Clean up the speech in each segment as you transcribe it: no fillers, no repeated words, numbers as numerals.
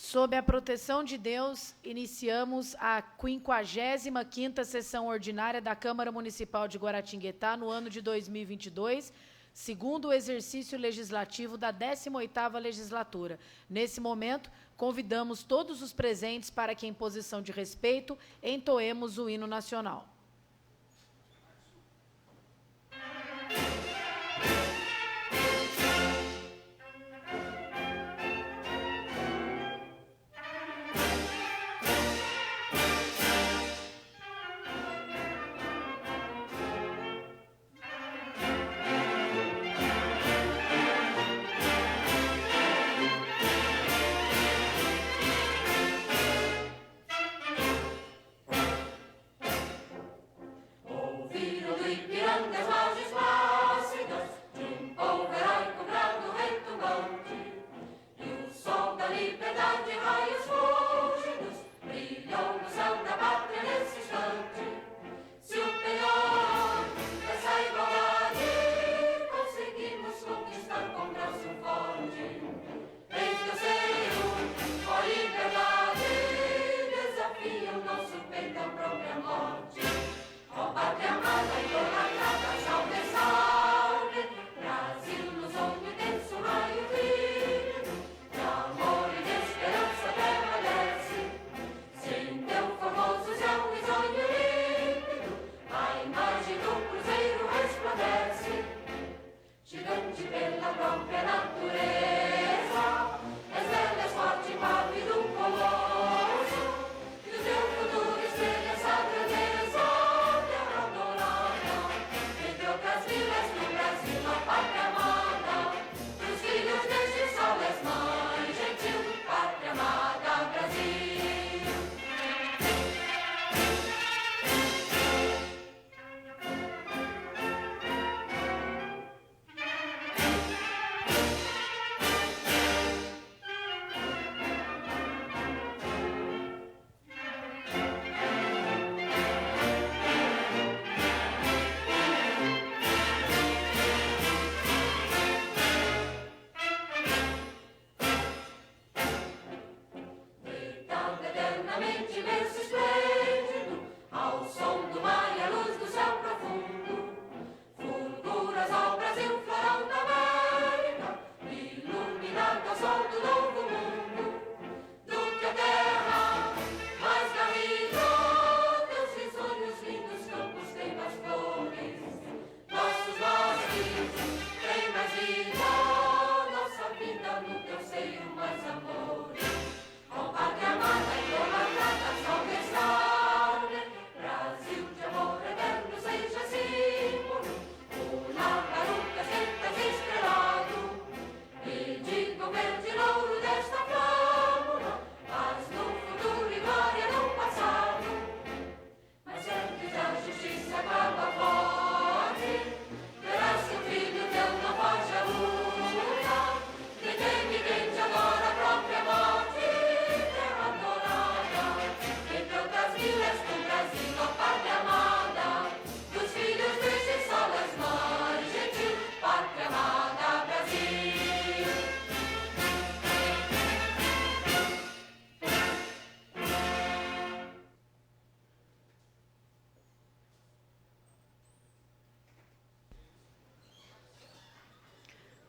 Sob a proteção de Deus, iniciamos a 55ª sessão ordinária da Câmara Municipal de Guaratinguetá no ano de 2022, segundo o exercício legislativo da 18ª legislatura. Nesse momento, convidamos todos os presentes para que, em posição de respeito, entoemos o hino nacional.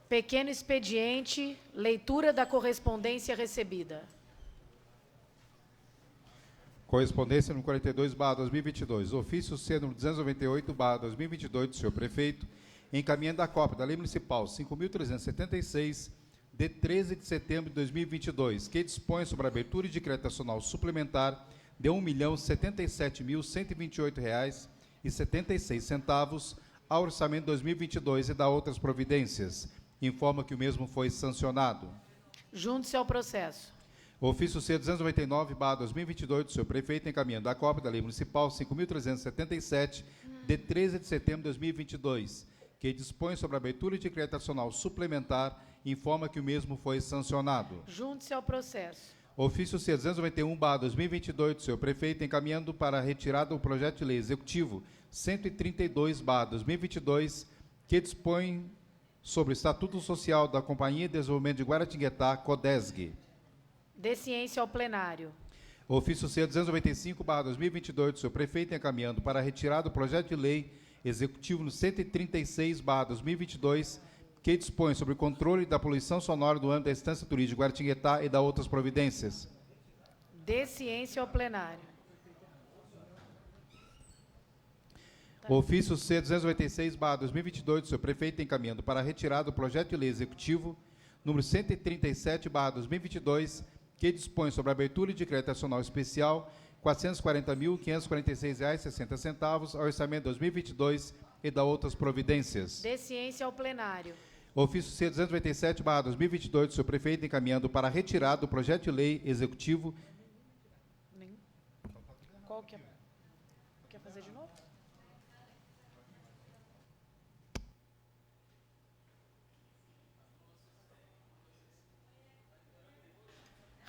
Pequeno expediente, leitura da correspondência recebida. Correspondência número 42/2022. Ofício C número 298/2022 do senhor prefeito, encaminhando a cópia da Lei Municipal 5.376, de 13 de setembro de 2022, que dispõe sobre a abertura de decreto nacional suplementar de R$ 1.077.128,76 ao orçamento de 2022 e da outras providências. Informa que o mesmo foi sancionado. Junte-se ao processo. Ofício C 299/2022 do senhor prefeito, encaminhando a cópia da Lei Municipal 5.377, de 13 de setembro de 2022, que dispõe sobre a abertura de decreto nacional suplementar, informa que o mesmo foi sancionado. Junte-se ao processo. Ofício C 291/2022 do senhor prefeito, encaminhando para a retirada do projeto de lei executivo 132/2022, que dispõe sobre o Estatuto Social da Companhia de Desenvolvimento de Guaratinguetá, CODESG. Dê ciência ao plenário. Ofício C 295/2022 do senhor prefeito, encaminhando para a retirada do projeto de lei executivo no 136/2022, que dispõe sobre o controle da poluição sonora do âmbito da Estância Turística de Guaratinguetá e da outras providências. Dê ciência ao plenário. Ofício C 296/2022 do senhor prefeito, encaminhando para a retirada do projeto de lei executivo número 137/2022, que dispõe sobre a abertura de decreto nacional especial R$ 440.546,60 ao orçamento 2022 e da outras providências. Dê ciência ao plenário. Ofício C 297/2022 do senhor prefeito, encaminhando para a retirada do projeto de lei executivo. Qual que é? Quer fazer de novo?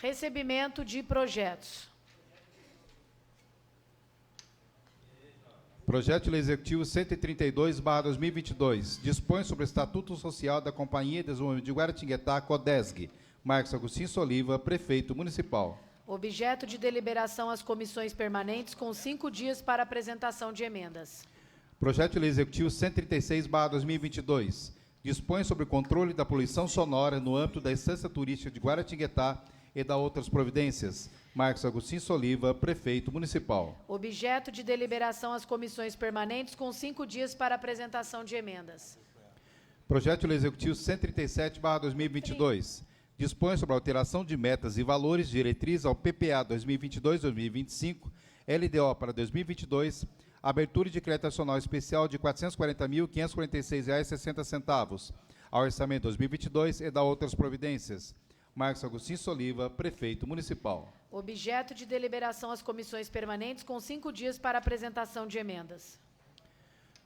Recebimento de projetos. Projeto de lei executivo 132/2022 dispõe sobre o Estatuto Social da Companhia de Desenvolvimento de Guaratinguetá, CODESG. Marcos Agostinho Soliva, prefeito municipal. Objeto de deliberação às comissões permanentes com 5 dias para apresentação de emendas. Projeto de lei executivo 136/2022 dispõe sobre o controle da poluição sonora no âmbito da Estância Turística de Guaratinguetá e da outras providências. Marcos Agostinho Soliva, prefeito municipal. Objeto de deliberação às comissões permanentes com 5 dias para apresentação de emendas. Projeto de lei executivo 137/2022 dispõe sobre a alteração de metas e valores de diretriz ao PPA 2022-2025, LDO para 2022, abertura de decreto nacional especial de R$ 440.546,60 ao orçamento 2022 e da outras providências. Marcos Agostinho Soliva, prefeito municipal. Objeto de deliberação às comissões permanentes com 5 dias para apresentação de emendas.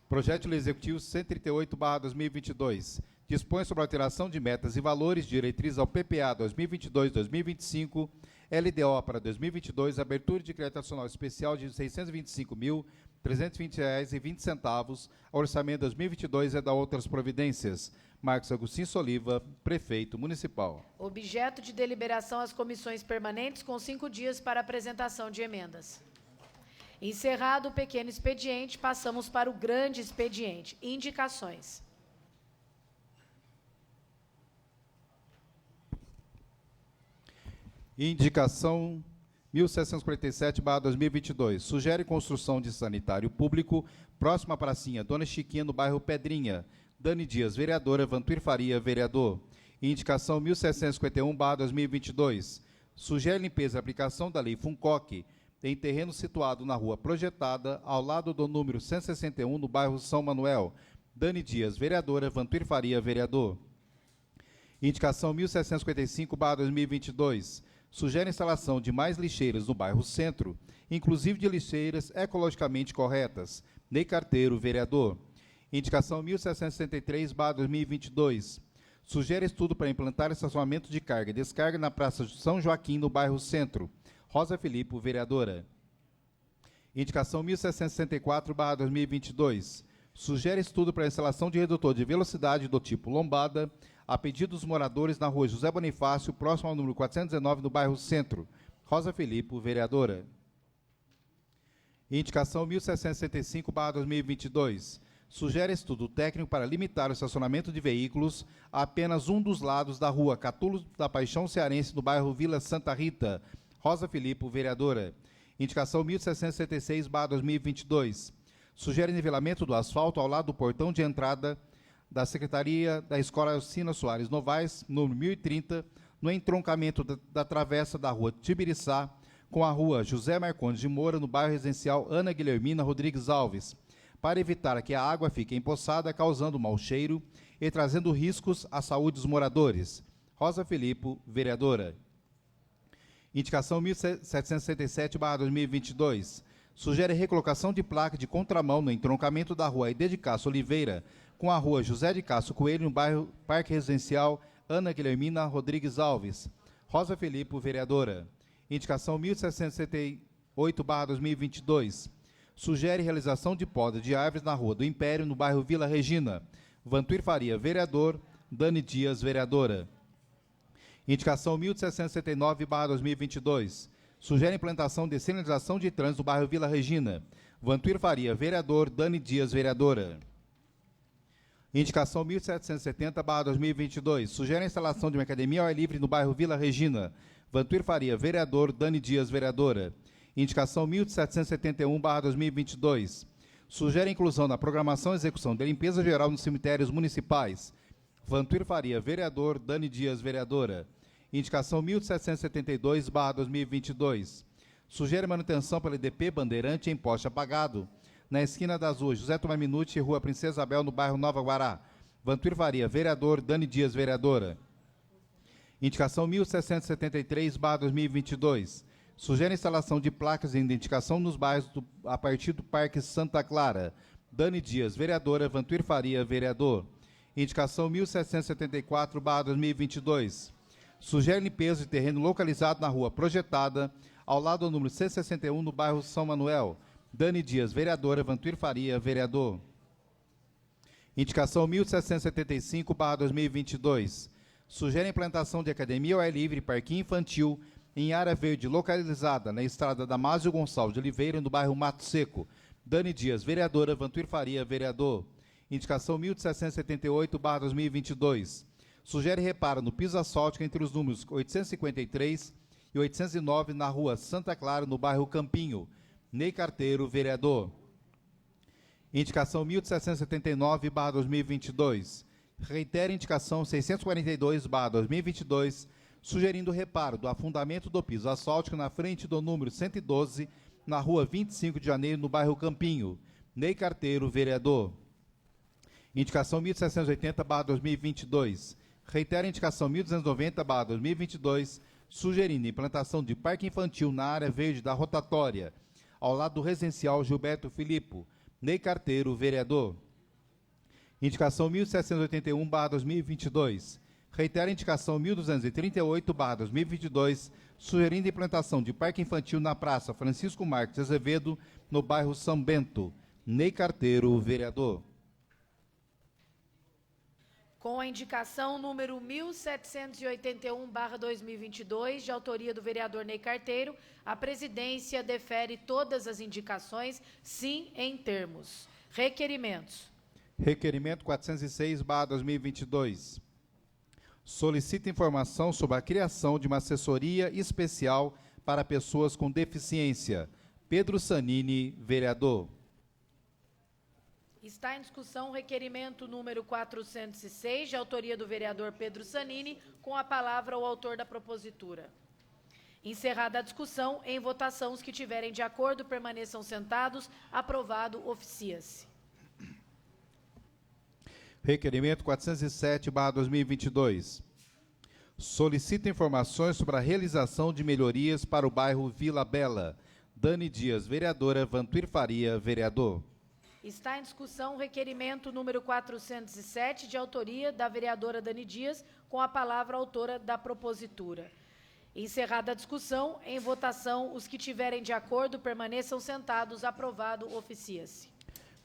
Projeto de lei executivo 138/2022 dispõe sobre a alteração de metas e valores de diretriz ao PPA 2022-2025, LDO para 2022, abertura de decreto nacional especial de R$ 625.320,20 ao orçamento 2022 e da outras providências. Marcos Agostinho Soliva, prefeito municipal. Objeto de deliberação às comissões permanentes com 5 dias para apresentação de emendas. Encerrado o pequeno expediente, passamos para o grande expediente. Indicações. Indicação 1747/2022. Sugere construção de sanitário público próxima à pracinha Dona Chiquinha, no bairro Pedrinha. Dani Dias, vereadora. Vantuir Faria, vereador. Indicação 1751/2022. Sugere limpeza e aplicação da lei FUNCOC em terreno situado na rua Projetada, ao lado do número 161, no bairro São Manuel. Dani Dias, vereadora. Vantuir Faria, vereador. Indicação 1755/2022. Sugere a instalação de mais lixeiras no bairro Centro, inclusive de lixeiras ecologicamente corretas. Ney Carteiro, vereador. Indicação 1763/2022. Sugere estudo para implantar estacionamento de carga e descarga na Praça São Joaquim, no bairro Centro. Rosa Filipe, vereadora. Indicação 1764/2022. Sugere estudo para a instalação de redutor de velocidade do tipo lombada, a pedido dos moradores na rua José Bonifácio, próximo ao número 419, no bairro Centro. Rosa Filipe, vereadora. Indicação 1765/2022. Sugere estudo técnico para limitar o estacionamento de veículos a apenas um dos lados da rua Catulo da Paixão Cearense, no bairro Vila Santa Rita. Rosa Filipe, vereadora. Indicação 1766/2022. Sugere nivelamento do asfalto ao lado do portão de entrada da Secretaria da Escola Alcina Soares Novaes, número 1030, no entroncamento da travessa da rua Tibiriçá com a rua José Marcondes de Moura, no bairro residencial Ana Guilhermina Rodrigues Alves, para evitar que a água fique empoçada, causando mau cheiro e trazendo riscos à saúde dos moradores. Rosa Filipe, vereadora. Indicação 1767/2022. Sugere recolocação de placa de contramão no entroncamento da rua Aide de Castro Oliveira com a rua José de Castro Coelho, no bairro Parque Residencial Ana Guilhermina Rodrigues Alves. Rosa Filipe, vereadora. Indicação 1768/2022. Sugere realização de poda de árvores na Rua do Império, no bairro Vila Regina. Vantuir Faria, vereador. Dani Dias, vereadora. Indicação 1.769/2022. Sugere implantação de sinalização de trânsito no bairro Vila Regina. Vantuir Faria, vereador. Dani Dias, vereadora. Indicação 1.770/2022. Sugere a instalação de uma academia ao ar livre no bairro Vila Regina. Vantuir Faria, vereador. Dani Dias, vereadora. Indicação 1.771/2022. Sugere a inclusão na programação e execução de limpeza geral nos cemitérios municipais. Vantuir Faria, vereador. Dani Dias, vereadora. Indicação 1.772/2022. Sugere manutenção pela EDP Bandeirante em poste apagado, na esquina das ruas José Tomás Minuti e Rua Princesa Isabel, no bairro Nova Guará. Vantuir Faria, vereador. Dani Dias, vereadora. Indicação 1.673/2022. Sugere a instalação de placas de identificação nos bairros a partir do Parque Santa Clara. Dani Dias, vereadora. Vantuir Faria, vereador. Indicação 1.774/2022. Sugere limpeza de terreno localizado na rua Projetada, ao lado do número 161, no bairro São Manuel. Dani Dias, vereadora. Vantuir Faria, vereador. Indicação 1.775/2022. Sugere a implantação de academia ao ar livre e parquinho infantil em área verde localizada na estrada Damásio Gonçalves de Oliveira, no bairro Mato Seco. Dani Dias, vereadora. Vantuir Faria, vereador. Indicação 1.778/2022. Sugere reparo no piso asfáltico entre os números 853 e 809 na rua Santa Clara, no bairro Campinho. Ney Carteiro, vereador. Indicação 1.779/2022. Reitera a indicação 642/2022, sugerindo reparo do afundamento do piso asfáltico na frente do número 112, na rua 25 de janeiro, no bairro Campinho. Ney Carteiro, vereador. Indicação 1.780/2022. Reitera a indicação 1.290/2022, sugerindo a implantação de parque infantil na área verde da rotatória, ao lado do residencial Gilberto Filippo. Ney Carteiro, vereador. Indicação 1.781/2022. Reitera a indicação 1.238/2022, sugerindo a implantação de parque infantil na Praça Francisco Marques Azevedo, no bairro São Bento. Ney Carteiro, vereador. Com a indicação número 1781/2022, de autoria do vereador Ney Carteiro, a presidência defere todas as indicações, sim, em termos. Requerimentos. Requerimento 406/2022. Solicita informação sobre a criação de uma assessoria especial para pessoas com deficiência. Pedro Sanini, vereador. Está em discussão o requerimento número 406, de autoria do vereador Pedro Sanini, com a palavra o autor da propositura. Encerrada a discussão, em votação, os que tiverem de acordo permaneçam sentados. Aprovado, oficia-se. Requerimento 407/2022. Solicita informações sobre a realização de melhorias para o bairro Vila Bela. Dani Dias, vereadora. Vantuir Faria, vereador. Está em discussão o requerimento número 407, de autoria da vereadora Dani Dias, com a palavra a autora da propositura. Encerrada a discussão, em votação, os que tiverem de acordo permaneçam sentados. Aprovado, oficia-se.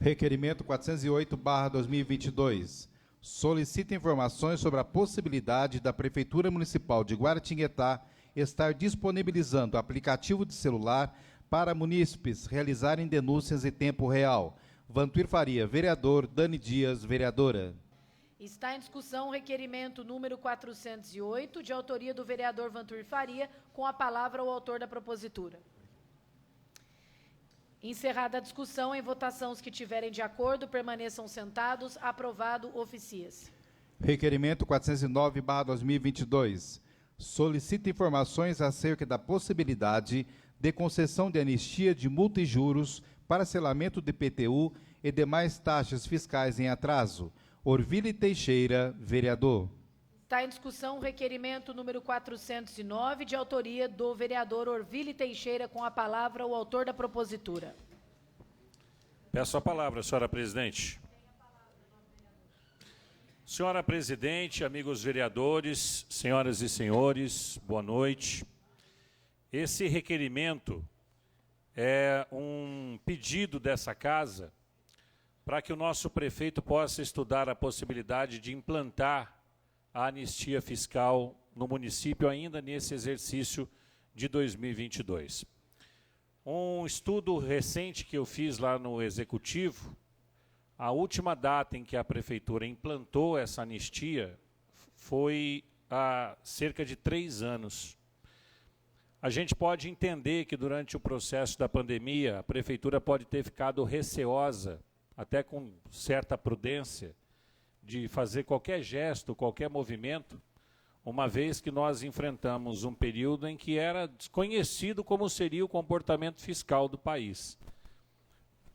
Requerimento 408/2022. Solicita informações sobre a possibilidade da Prefeitura Municipal de Guaratinguetá estar disponibilizando aplicativo de celular para munícipes realizarem denúncias em tempo real. Vantuir Faria, vereador. Dani Dias, vereadora. Está em discussão o requerimento número 408, de autoria do vereador Vantuir Faria, com a palavra o autor da propositura. Encerrada a discussão, em votação, os que tiverem de acordo permaneçam sentados. Aprovado, oficia-se. Requerimento 409/2022. Solicita informações acerca da possibilidade de concessão de anistia de multa e juros, parcelamento de IPTU e demais taxas fiscais em atraso. Orville Teixeira, vereador. Está em discussão o requerimento número 409, de autoria do vereador Orville Teixeira, com a palavra o autor da propositura. Peço a palavra, senhora presidente. Senhora presidente, amigos vereadores, senhoras e senhores, boa noite. Esse requerimento é um pedido dessa casa para que o nosso prefeito possa estudar a possibilidade de implantar a anistia fiscal no município ainda nesse exercício de 2022. Um estudo recente que eu fiz lá no Executivo, a última data em que a Prefeitura implantou essa anistia foi há cerca de 3 anos. A gente pode entender que durante o processo da pandemia, a Prefeitura pode ter ficado receosa, até com certa prudência, de fazer qualquer gesto, qualquer movimento, uma vez que nós enfrentamos um período em que era desconhecido como seria o comportamento fiscal do país.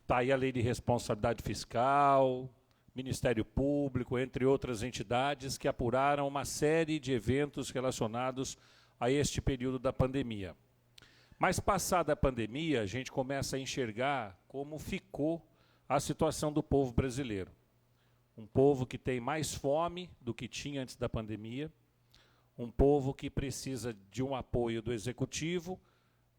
Está aí a Lei de Responsabilidade Fiscal, Ministério Público, entre outras entidades que apuraram uma série de eventos relacionados a este período da pandemia. Mas, passada a pandemia, a gente começa a enxergar como ficou a situação do povo brasileiro. Um povo que tem mais fome do que tinha antes da pandemia, um povo que precisa de um apoio do Executivo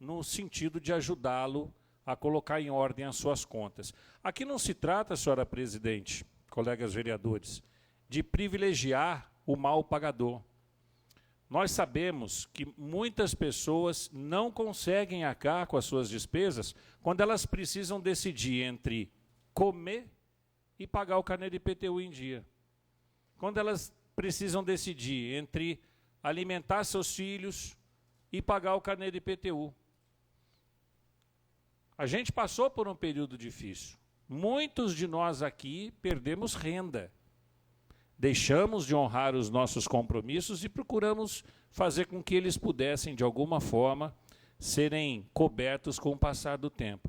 no sentido de ajudá-lo a colocar em ordem as suas contas. Aqui não se trata, senhora presidente, colegas vereadores, de privilegiar o mal pagador. Nós sabemos que muitas pessoas não conseguem arcar com as suas despesas quando elas precisam decidir entre comer e pagar o carnê de IPTU em dia. Quando elas precisam decidir entre alimentar seus filhos e pagar o carnê de IPTU. A gente passou por um período difícil. Muitos de nós aqui perdemos renda. Deixamos de honrar os nossos compromissos e procuramos fazer com que eles pudessem, de alguma forma, serem cobertos com o passar do tempo.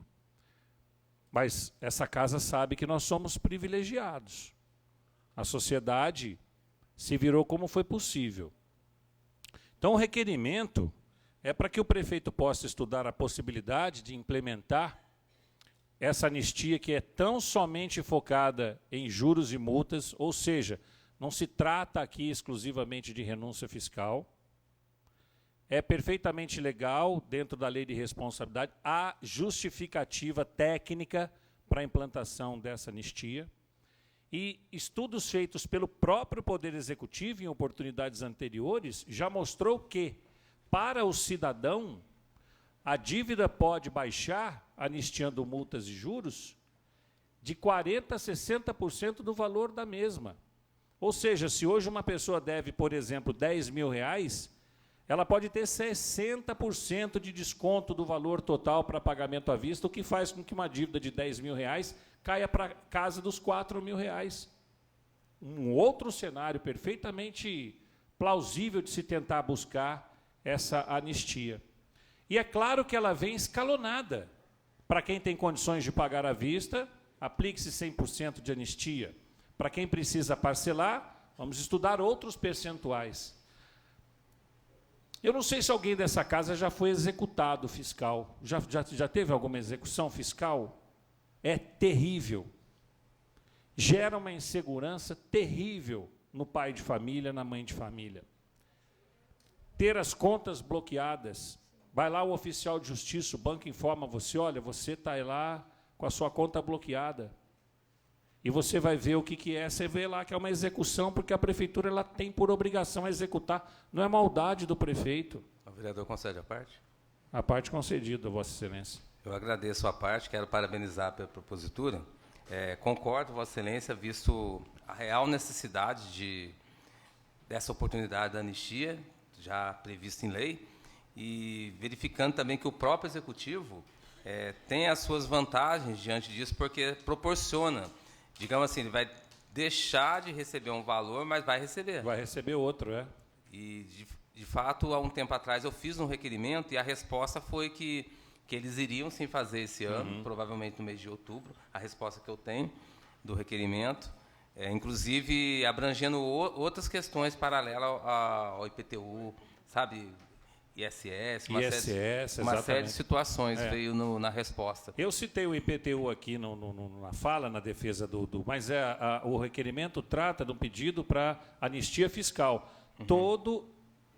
Mas essa casa sabe que nós somos privilegiados. A sociedade se virou como foi possível. Então, o requerimento é para que o prefeito possa estudar a possibilidade de implementar essa anistia que é tão somente focada em juros e multas, ou seja, não se trata aqui exclusivamente de renúncia fiscal. É perfeitamente legal, dentro da lei de responsabilidade, a justificativa técnica para a implantação dessa anistia. E estudos feitos pelo próprio Poder Executivo em oportunidades anteriores já mostrou que, para o cidadão, a dívida pode baixar, anistiando multas e juros, de 40% a 60% do valor da mesma. Ou seja, se hoje uma pessoa deve, por exemplo, R$10.000, ela pode ter 60% de desconto do valor total para pagamento à vista, o que faz com que uma dívida de R$10.000 caia para casa dos R$4.000. Um outro cenário perfeitamente plausível de se tentar buscar essa anistia. E é claro que ela vem escalonada. Para quem tem condições de pagar à vista, aplique-se 100% de anistia. Para quem precisa parcelar, vamos estudar outros percentuais. Eu não sei se alguém dessa casa já foi executado fiscal. Já teve alguma execução fiscal? É terrível. Gera uma insegurança terrível no pai de família, na mãe de família. Ter as contas bloqueadas. Vai lá o oficial de justiça, o banco informa você, olha, você está lá com a sua conta bloqueada. E você vai ver o que é. Você vê lá que é uma execução, porque a prefeitura ela tem por obrigação executar. Não é maldade do prefeito. O vereador concede a parte? A parte concedida, Vossa Excelência. Eu agradeço a parte, quero parabenizar pela propositura. Concordo, Vossa Excelência, visto a real necessidade dessa oportunidade da anistia, já prevista em lei, e verificando também que o próprio Executivo tem as suas vantagens diante disso, porque proporciona, digamos assim, ele vai deixar de receber um valor, mas vai receber. Vai receber outro, E, de fato, há um tempo atrás eu fiz um requerimento e a resposta foi que eles iriam sim fazer esse ano, provavelmente no mês de outubro, a resposta que eu tenho do requerimento, inclusive abrangendo outras questões paralelas ao IPTU, sabe, ISS, uma série de situações veio na resposta. Eu citei o IPTU aqui na fala, na defesa mas o requerimento trata de um pedido para anistia fiscal.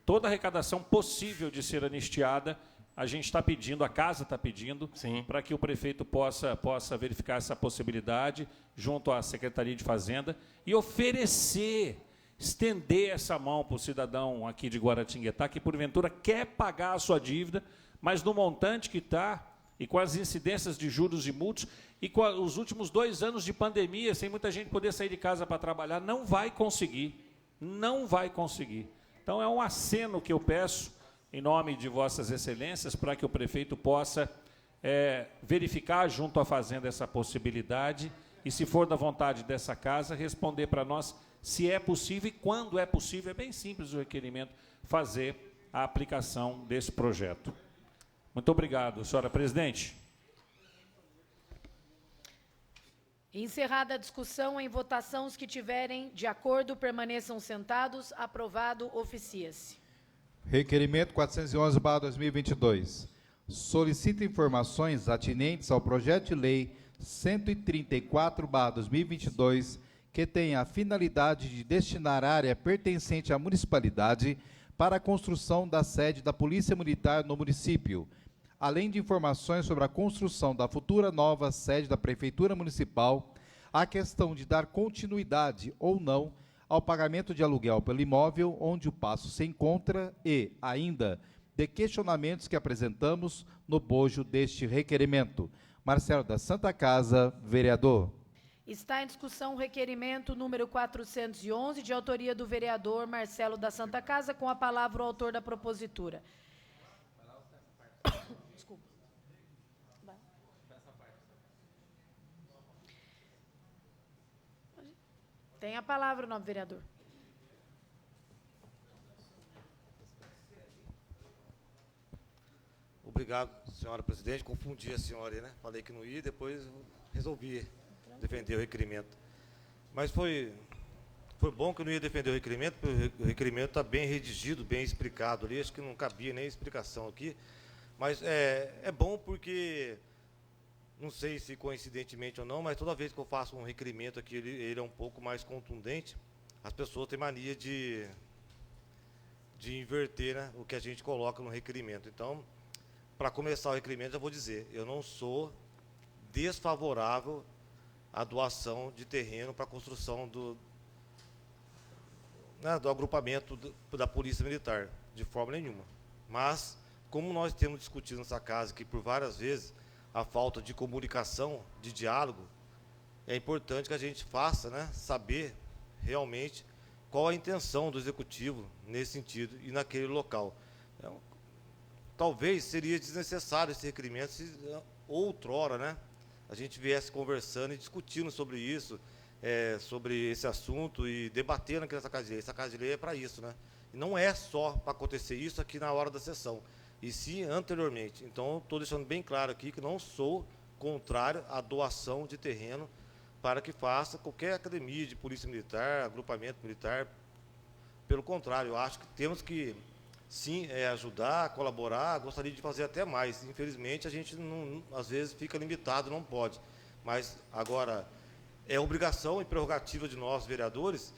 Toda arrecadação possível de ser anistiada, a gente está pedindo, a casa está pedindo, para que o prefeito possa verificar essa possibilidade junto à Secretaria de Fazenda e oferecer estender essa mão para o cidadão aqui de Guaratinguetá, que porventura quer pagar a sua dívida, mas no montante que está, e com as incidências de juros e multas, e com os últimos 2 anos de pandemia, sem muita gente poder sair de casa para trabalhar, não vai conseguir. Não vai conseguir. Então, é um aceno que eu peço, em nome de vossas excelências, para que o prefeito possa verificar junto à Fazenda essa possibilidade e, se for da vontade dessa casa, responder para nós se é possível e quando é possível. É bem simples o requerimento, fazer a aplicação desse projeto. Muito obrigado, senhora presidente. Encerrada a discussão, em votação, os que tiverem de acordo permaneçam sentados. Aprovado, oficia-se. Requerimento 411/2022. Solicita informações atinentes ao projeto de lei 134/2022, que tem a finalidade de destinar área pertencente à municipalidade para a construção da sede da Polícia Militar no município, além de informações sobre a construção da futura nova sede da Prefeitura Municipal, a questão de dar continuidade ou não ao pagamento de aluguel pelo imóvel onde o paço se encontra e, ainda, de questionamentos que apresentamos no bojo deste requerimento. Marcelo da Santa Casa, vereador. Está em discussão o requerimento número 411, de autoria do vereador Marcelo da Santa Casa, com a palavra o autor da propositura. Desculpa. Tem a palavra o nobre vereador. Obrigado, senhora presidente. Confundi a senhora aí, né? Falei que não ia, depois resolvi defender o requerimento. Mas foi bom que eu não ia defender o requerimento, porque o requerimento está bem redigido, bem explicado ali. Acho que não cabia nem explicação aqui. Mas é bom porque, não sei se coincidentemente ou não, mas toda vez que eu faço um requerimento aqui, ele é um pouco mais contundente, as pessoas têm mania de inverter, né, o que a gente coloca no requerimento. Então, para começar o requerimento, eu vou dizer, eu não sou desfavorável à doação de terreno para a construção do agrupamento da Polícia Militar, de forma nenhuma. Mas, como nós temos discutido nessa casa aqui por várias vezes, a falta de comunicação, de diálogo, é importante que a gente faça, né, saber realmente qual a intenção do Executivo nesse sentido e naquele local. Talvez seria desnecessário esse requerimento se outrora, né, a gente viesse conversando e discutindo sobre isso, sobre esse assunto e debatendo aqui nessa casa de lei. Essa casa de lei é para isso, né? E não é só para acontecer isso aqui na hora da sessão, e sim anteriormente. Então, estou deixando bem claro aqui que não sou contrário à doação de terreno para que faça qualquer academia de polícia militar, agrupamento militar. Pelo contrário, eu acho que temos que, sim, ajudar, colaborar, gostaria de fazer até mais. Infelizmente, a gente, não, às vezes, fica limitado, não pode. Mas, agora, é obrigação e prerrogativa de nós, vereadores,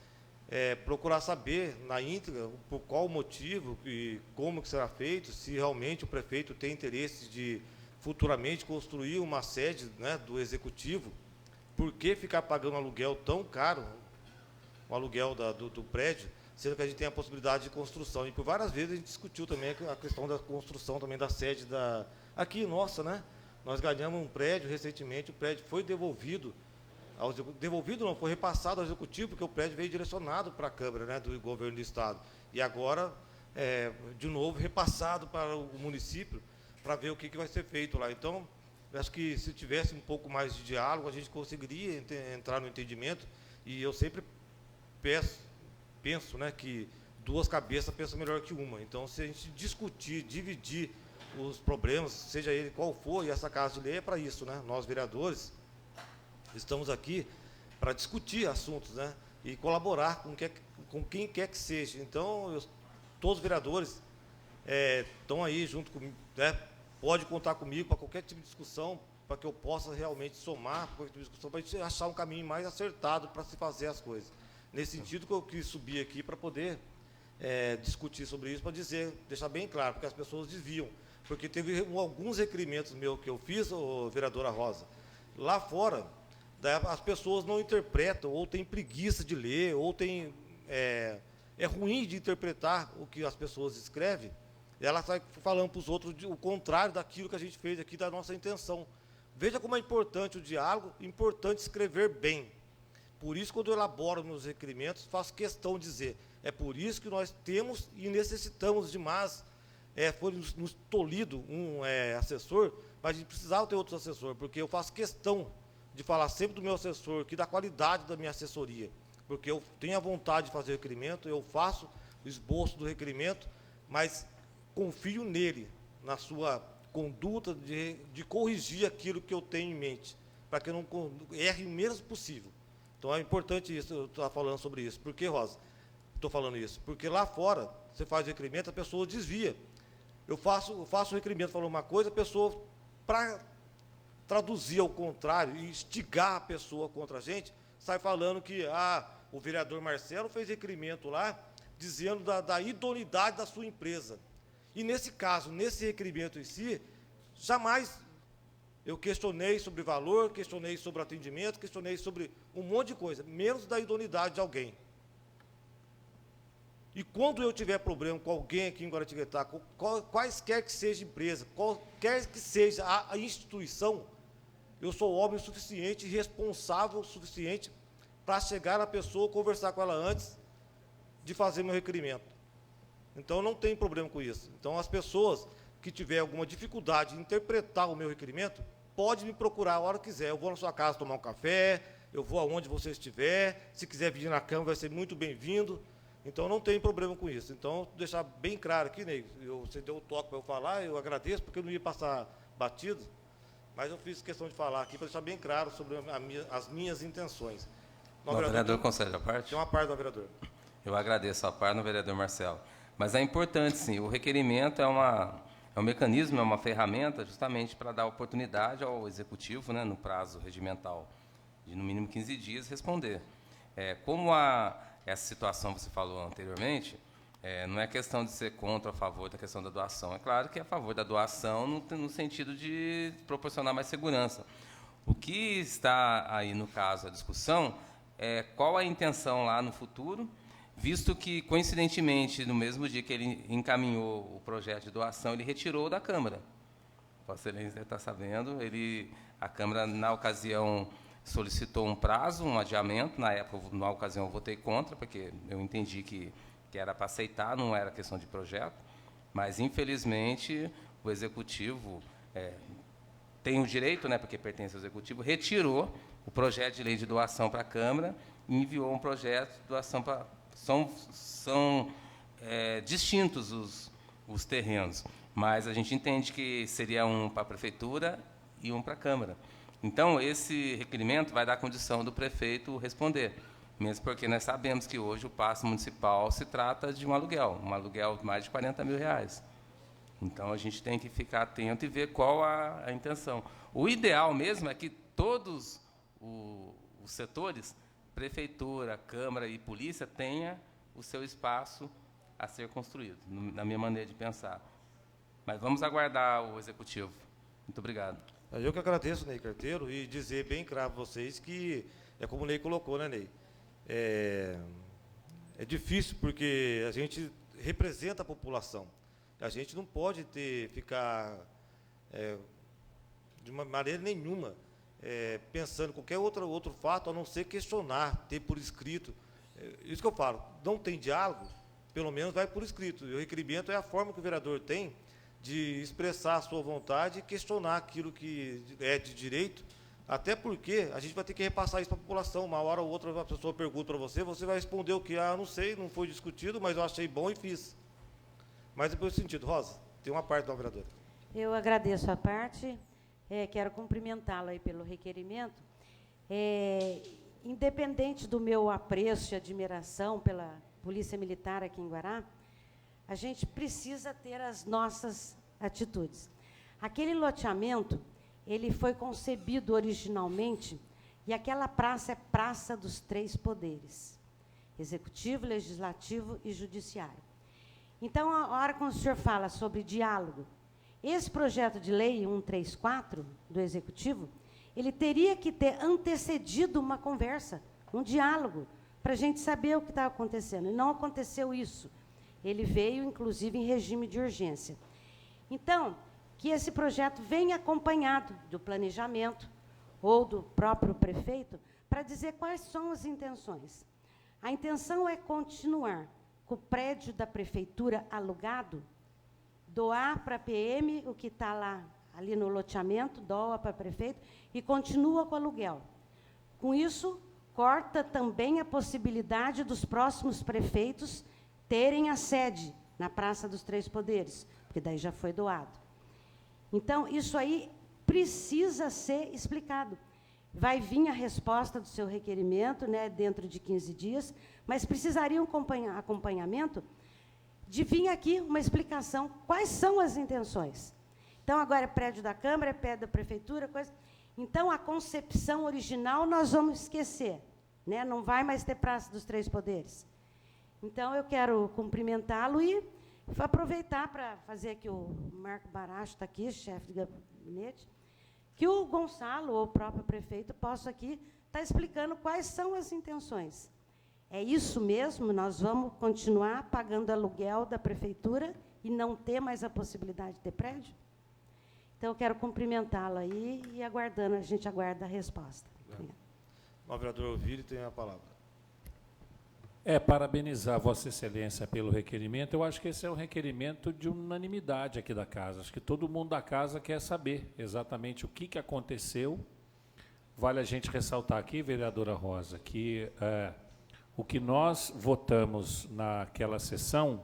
procurar saber, na íntegra, por qual motivo e como que será feito, se realmente o prefeito tem interesse de, futuramente, construir uma sede, né, do Executivo. Por que ficar pagando aluguel tão caro, o aluguel do prédio, sendo que a gente tem a possibilidade de construção? E por várias vezes a gente discutiu também a questão da construção também da sede aqui, nossa, né? Nós ganhamos um prédio recentemente, o prédio foi devolvido, não, foi repassado ao Executivo, porque o prédio veio direcionado para a Câmara, né, do Governo do Estado. E agora, de novo, repassado para o município, para ver o que vai ser feito lá. Então, acho que se tivesse um pouco mais de diálogo, a gente conseguiria entrar no entendimento, e eu sempre penso, né, que duas cabeças pensam melhor que uma. Então, se a gente discutir, dividir os problemas, seja ele qual for, e essa casa de lei é para isso, né? Nós, vereadores, estamos aqui para discutir assuntos, né, e colaborar com quem quer que seja. Então, todos os vereadores estão aí junto comigo, né? Pode contar comigo para qualquer tipo de discussão, para que eu possa realmente somar para qualquer tipo de discussão, para a gente achar um caminho mais acertado para se fazer as coisas. Nesse sentido que eu quis subir aqui para poder discutir sobre isso, para deixar bem claro, porque as pessoas desviam. Porque teve alguns requerimentos meus que eu fiz, vereadora Rosa, lá fora, as pessoas não interpretam, ou têm preguiça de ler, ou têm é ruim de interpretar o que as pessoas escrevem, ela sai falando para os outros o contrário daquilo que a gente fez aqui, da nossa intenção. Veja como é importante o diálogo, importante escrever bem. Por isso, quando eu elaboro meus requerimentos, faço questão de dizer, é por isso que nós temos e necessitamos de mais. Foi nos tolhido um assessor, mas a gente precisava ter outro assessor, porque eu faço questão de falar sempre do meu assessor, que da qualidade da minha assessoria, porque eu tenho a vontade de fazer o requerimento, eu faço o esboço do requerimento, mas confio nele, na sua conduta de corrigir aquilo que eu tenho em mente, para que eu não erre o menos possível. Então, é importante isso, eu estou falando sobre isso. Por que, Rosa, estou falando isso? Porque lá fora, você faz o requerimento, a pessoa desvia. Eu faço o requerimento falando uma coisa, a pessoa, para traduzir ao contrário e instigar a pessoa contra a gente, sai falando que o vereador Marcelo fez requerimento lá, dizendo da idoneidade da sua empresa. E, nesse caso, nesse requerimento em si, jamais eu questionei sobre valor, questionei sobre atendimento, questionei sobre um monte de coisa, menos da idoneidade de alguém. E quando eu tiver problema com alguém aqui em Guaratinguetá, quaisquer que seja a empresa, qualquer que seja a instituição, eu sou homem o suficiente, responsável o suficiente para chegar na pessoa, conversar com ela antes de fazer meu requerimento. Então, não tem problema com isso. Então, as pessoas que tiver alguma dificuldade em interpretar o meu requerimento, pode me procurar a hora que quiser. Eu vou na sua casa tomar um café, eu vou aonde você estiver, se quiser vir na Câmara, vai ser muito bem-vindo. Então, não tem problema com isso. Então, deixar bem claro aqui, Ney, você deu o toque para eu falar, eu agradeço, porque eu não ia passar batido, mas eu fiz questão de falar aqui para deixar bem claro sobre as minhas intenções. O vereador concede a parte? Tem uma parte do vereador. Eu agradeço a parte do vereador Marcelo. Mas é importante, sim, o requerimento é um mecanismo, é uma ferramenta justamente para dar oportunidade ao executivo, né, no prazo regimental de, no mínimo, 15 dias, responder. Como essa situação você falou anteriormente, não é questão de ser contra ou a favor da questão da doação. É claro que é a favor da doação no sentido de proporcionar mais segurança. O que está aí, no caso, a discussão, é qual a intenção lá no futuro, visto que, coincidentemente, no mesmo dia que ele encaminhou o projeto de doação, ele retirou da Câmara. Vossa Excelência está sabendo, a Câmara, na ocasião, solicitou um prazo, um adiamento. Na época, na ocasião, eu votei contra, porque eu entendi que era para aceitar, não era questão de projeto. Mas, infelizmente, o Executivo tem o direito, né, porque pertence ao Executivo, retirou o projeto de lei de doação para a Câmara e enviou um projeto de doação para... São distintos os terrenos, mas a gente entende que seria um para a Prefeitura e um para a Câmara. Então, esse requerimento vai dar condição do prefeito responder, mesmo porque nós sabemos que hoje o passe municipal se trata de um aluguel de mais de R$40 mil. Então, a gente tem que ficar atento e ver qual a intenção. O ideal mesmo é que todos os setores, Prefeitura, Câmara e Polícia, tenha o seu espaço a ser construído, na minha maneira de pensar. Mas vamos aguardar o Executivo. Muito obrigado. Eu que agradeço, Ney Carteiro, e dizer bem claro para vocês que, como o Ney colocou, né, Ney? É difícil, porque a gente representa a população. A gente não pode ficar de uma maneira nenhuma pensando em qualquer outro fato, a não ser questionar, ter por escrito. Isso que eu falo, não tem diálogo, pelo menos vai por escrito. E o requerimento é a forma que o vereador tem de expressar a sua vontade e questionar aquilo que é de direito, até porque a gente vai ter que repassar isso para a população. Uma hora ou outra a pessoa pergunta para você vai responder o que? Não sei, não foi discutido, mas eu achei bom e fiz. Mas depois do sentido, Rosa, tem uma parte do vereador. Eu agradeço a parte. Quero cumprimentá-la aí pelo requerimento. Independente do meu apreço e admiração pela Polícia Militar aqui em Guará, a gente precisa ter as nossas atitudes. Aquele loteamento, ele foi concebido originalmente, e aquela praça é Praça dos Três Poderes: Executivo, Legislativo e Judiciário. Então, a hora que o senhor fala sobre diálogo, esse projeto de lei 134 do Executivo, ele teria que ter antecedido uma conversa, um diálogo, para a gente saber o que está acontecendo. E não aconteceu isso. Ele veio, inclusive, em regime de urgência. Então, que esse projeto venha acompanhado do planejamento ou do próprio prefeito para dizer quais são as intenções. A intenção é continuar com o prédio da prefeitura alugado, doar para a PM o que está lá, ali no loteamento, doa para o prefeito e continua com o aluguel. Com isso, corta também a possibilidade dos próximos prefeitos terem a sede na Praça dos Três Poderes, porque daí já foi doado. Então, isso aí precisa ser explicado. Vai vir a resposta do seu requerimento, né, dentro de 15 dias, mas precisaria um acompanhamento de vir aqui uma explicação, quais são as intenções. Então, agora é prédio da Câmara, é prédio da Prefeitura, coisa. Então, a concepção original nós vamos esquecer, né? Não vai mais ter Praça dos Três Poderes. Então, eu quero cumprimentá-lo e aproveitar para fazer que o Marco Baracho está aqui, chefe de gabinete, que o Gonçalo, ou o próprio prefeito, possa aqui estar explicando quais são as intenções. É isso mesmo? Nós vamos continuar pagando aluguel da prefeitura e não ter mais a possibilidade de ter prédio? Então, eu quero cumprimentá-lo aí e aguardando, a gente aguarda a resposta. O vereador Ovídio tem a palavra. Parabenizar Vossa Excelência pelo requerimento. Eu acho que esse é um requerimento de unanimidade aqui da casa. Acho que todo mundo da casa quer saber exatamente o que aconteceu. Vale a gente ressaltar aqui, vereadora Rosa, que o que nós votamos naquela sessão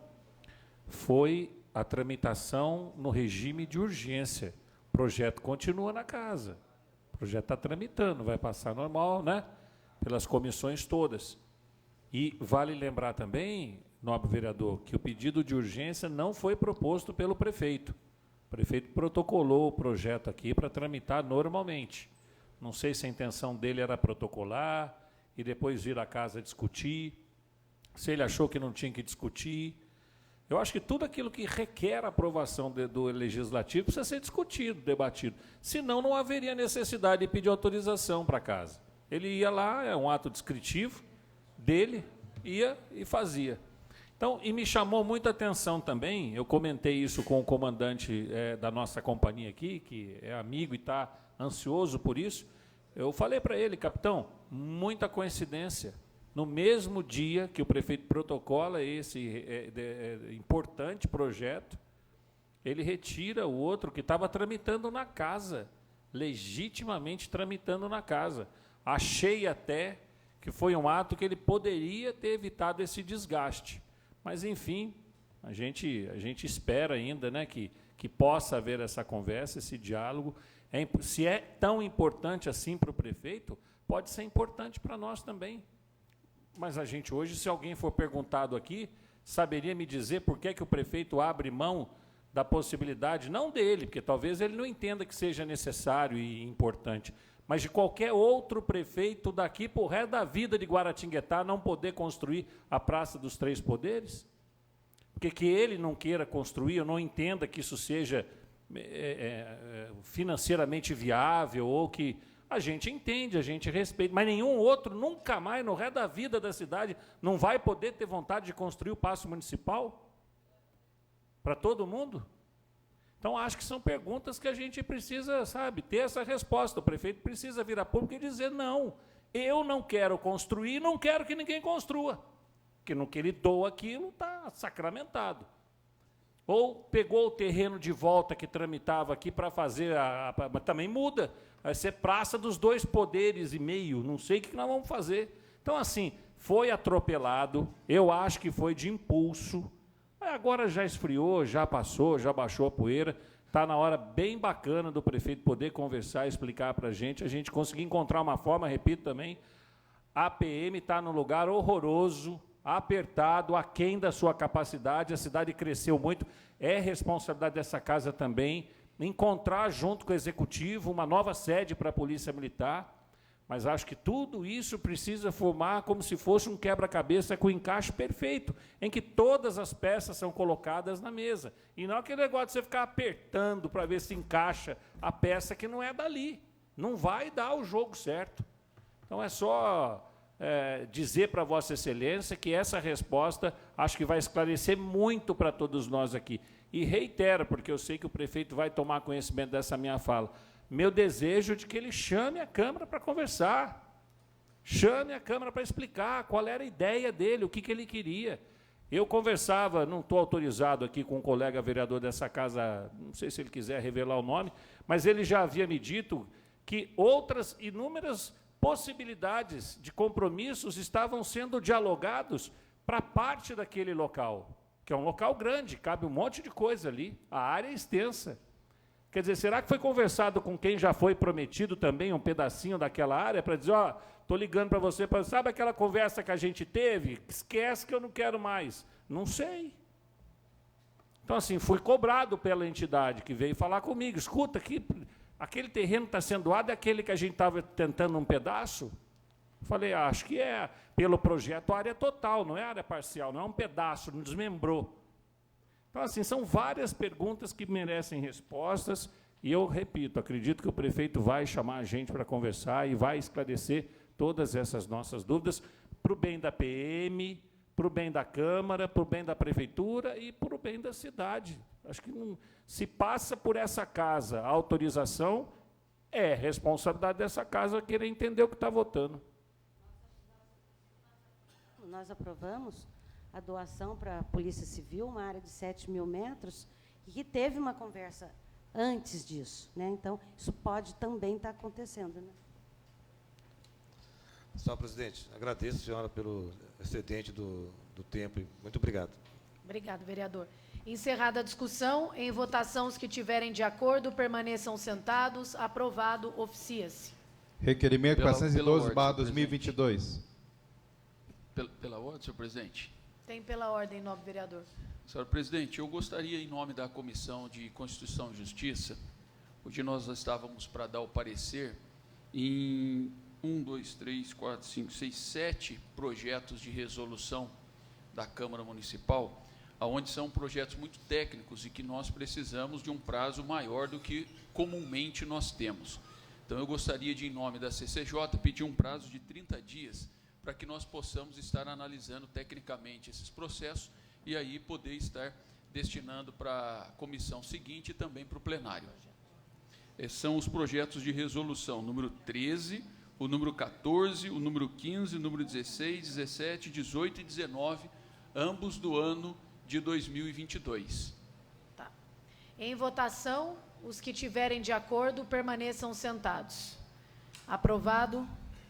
foi a tramitação no regime de urgência. O projeto continua na casa. O projeto está tramitando, vai passar normal, né? Pelas comissões todas. E vale lembrar também, nobre vereador, que o pedido de urgência não foi proposto pelo prefeito. O prefeito protocolou o projeto aqui para tramitar normalmente. Não sei se a intenção dele era protocolar e depois vir à casa discutir, se ele achou que não tinha que discutir. Eu acho que tudo aquilo que requer a aprovação do legislativo precisa ser discutido, debatido. Senão, não haveria necessidade de pedir autorização para a casa. Ele ia lá, é um ato descritivo dele, ia e fazia. Então, e me chamou muita atenção também, eu comentei isso com o comandante da nossa companhia aqui, que é amigo e está ansioso por isso. Eu falei para ele, capitão, muita coincidência. No mesmo dia que o prefeito protocola esse importante projeto, ele retira o outro que estava tramitando na casa, legitimamente tramitando na casa. Achei até que foi um ato que ele poderia ter evitado esse desgaste. Mas, enfim, a gente espera ainda, né, que possa haver essa conversa, esse diálogo. Se é tão importante assim para o prefeito, pode ser importante para nós também. Mas a gente hoje, se alguém for perguntado aqui, saberia me dizer por que o prefeito abre mão da possibilidade, não dele, porque talvez ele não entenda que seja necessário e importante, mas de qualquer outro prefeito daqui para o resto da vida de Guaratinguetá não poder construir a Praça dos Três Poderes? Porque que ele não queira construir, eu não entenda que isso seja financeiramente viável, ou que a gente entende, a gente respeita, mas nenhum outro, nunca mais, no resto da vida da cidade, não vai poder ter vontade de construir o Paço Municipal? Para todo mundo? Então, acho que são perguntas que a gente precisa, sabe, ter essa resposta. O prefeito precisa vir a público e dizer, não, eu não quero construir, não quero que ninguém construa. Porque no que ele doa aquilo está sacramentado. Ou pegou o terreno de volta que tramitava aqui para fazer, mas também muda, vai ser Praça dos Dois Poderes e meio, não sei o que nós vamos fazer. Então, assim, foi atropelado, eu acho que foi de impulso. Agora já esfriou, já passou, já baixou a poeira. Está na hora bem bacana do prefeito poder conversar e explicar para a gente conseguir encontrar uma forma, repito também, a PM está num lugar horroroso, apertado, aquém da sua capacidade, a cidade cresceu muito, é responsabilidade dessa casa também, encontrar junto com o Executivo uma nova sede para a Polícia Militar, mas acho que tudo isso precisa formar como se fosse um quebra-cabeça com encaixe perfeito, em que todas as peças são colocadas na mesa. E não aquele negócio de você ficar apertando para ver se encaixa a peça que não é dali. Não vai dar o jogo certo. Então, é só dizer para Vossa Excelência que essa resposta acho que vai esclarecer muito para todos nós aqui. E reitero, porque eu sei que o prefeito vai tomar conhecimento dessa minha fala, meu desejo de que ele chame a Câmara para conversar, chame a Câmara para explicar qual era a ideia dele, o que ele queria. Eu conversava, não estou autorizado aqui com um colega vereador dessa casa, não sei se ele quiser revelar o nome, mas ele já havia me dito que outras inúmeras possibilidades de compromissos estavam sendo dialogados para parte daquele local, que é um local grande, cabe um monte de coisa ali, a área é extensa. Quer dizer, será que foi conversado com quem já foi prometido também um pedacinho daquela área para dizer, ó, estou ligando para você, sabe aquela conversa que a gente teve? Esquece que eu não quero mais. Não sei. Então, assim, fui cobrado pela entidade que veio falar comigo, escuta, aquele terreno está sendo doado, é aquele que a gente estava tentando um pedaço? Falei, acho que é, pelo projeto, a área total, não é área parcial, não é um pedaço, não desmembrou. Então, assim, são várias perguntas que merecem respostas, e eu repito, acredito que o prefeito vai chamar a gente para conversar e vai esclarecer todas essas nossas dúvidas, para o bem da PM, para o bem da Câmara, para o bem da Prefeitura e para o bem da cidade. Acho que não, se passa por essa casa a autorização, é responsabilidade dessa casa querer entender o que está votando. Nós aprovamos a doação para a Polícia Civil, uma área de 7 mil metros, e que teve uma conversa antes disso, né? Então, isso pode também estar acontecendo, né? Senhora presidente, agradeço a senhora pelo excedente do tempo. Muito obrigado. Obrigado, vereador. Encerrada a discussão, em votação, os que tiverem de acordo, permaneçam sentados. Aprovado, oficia-se. Requerimento 412/2022. Pela ordem, senhor presidente. Tem pela ordem, nobre vereador. Senhor presidente, eu gostaria, em nome da Comissão de Constituição e Justiça, hoje nós estávamos para dar o parecer em 7 projetos de resolução da Câmara Municipal, onde são projetos muito técnicos e que nós precisamos de um prazo maior do que comumente nós temos. Então, eu gostaria de, em nome da CCJ, pedir um prazo de 30 dias para que nós possamos estar analisando tecnicamente esses processos e aí poder estar destinando para a comissão seguinte e também para o plenário. Esses são os projetos de resolução número 13, o número 14, o número 15, o número 16, 17, 18 e 19, ambos do ano de 2022. Tá. Em votação, os que tiverem de acordo, permaneçam sentados. Aprovado,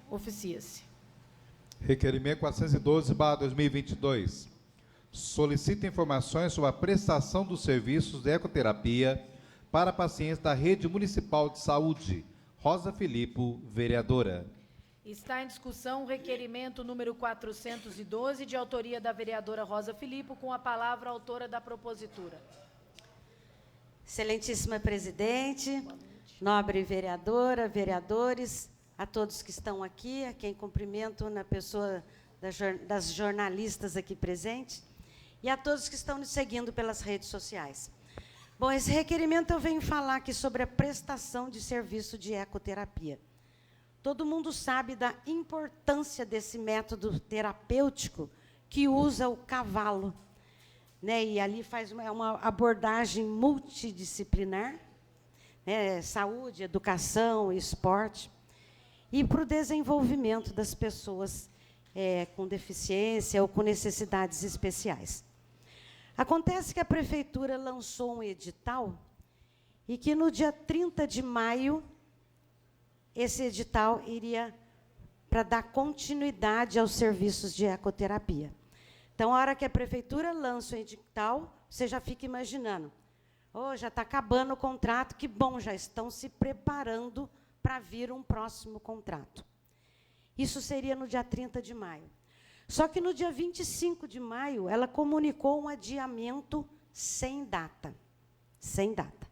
oficia-se. Requerimento 412/2022. Solicita informações sobre a prestação dos serviços de ecoterapia para pacientes da Rede Municipal de Saúde. Rosa Filippo, vereadora. Está em discussão o requerimento número 412, de autoria da vereadora Rosa Filippo, com a palavra a autora da propositura. Excelentíssima presidente, nobre vereadora, vereadores, a todos que estão aqui, a quem cumprimento na pessoa das jornalistas aqui presentes, e a todos que estão nos seguindo pelas redes sociais. Bom, esse requerimento eu venho falar aqui sobre a prestação de serviço de ecoterapia. Todo mundo sabe da importância desse método terapêutico que usa o cavalo, né? E ali faz uma abordagem multidisciplinar, né? Saúde, educação, esporte, e para o desenvolvimento das pessoas com deficiência ou com necessidades especiais. Acontece que a Prefeitura lançou um edital e que no dia 30 de maio, esse edital iria para dar continuidade aos serviços de ecoterapia. Então, a hora que a Prefeitura lança o edital, você já fica imaginando, já está acabando o contrato, que bom, já estão se preparando para vir um próximo contrato. Isso seria no dia 30 de maio. Só que no dia 25 de maio, ela comunicou um adiamento sem data. Sem data.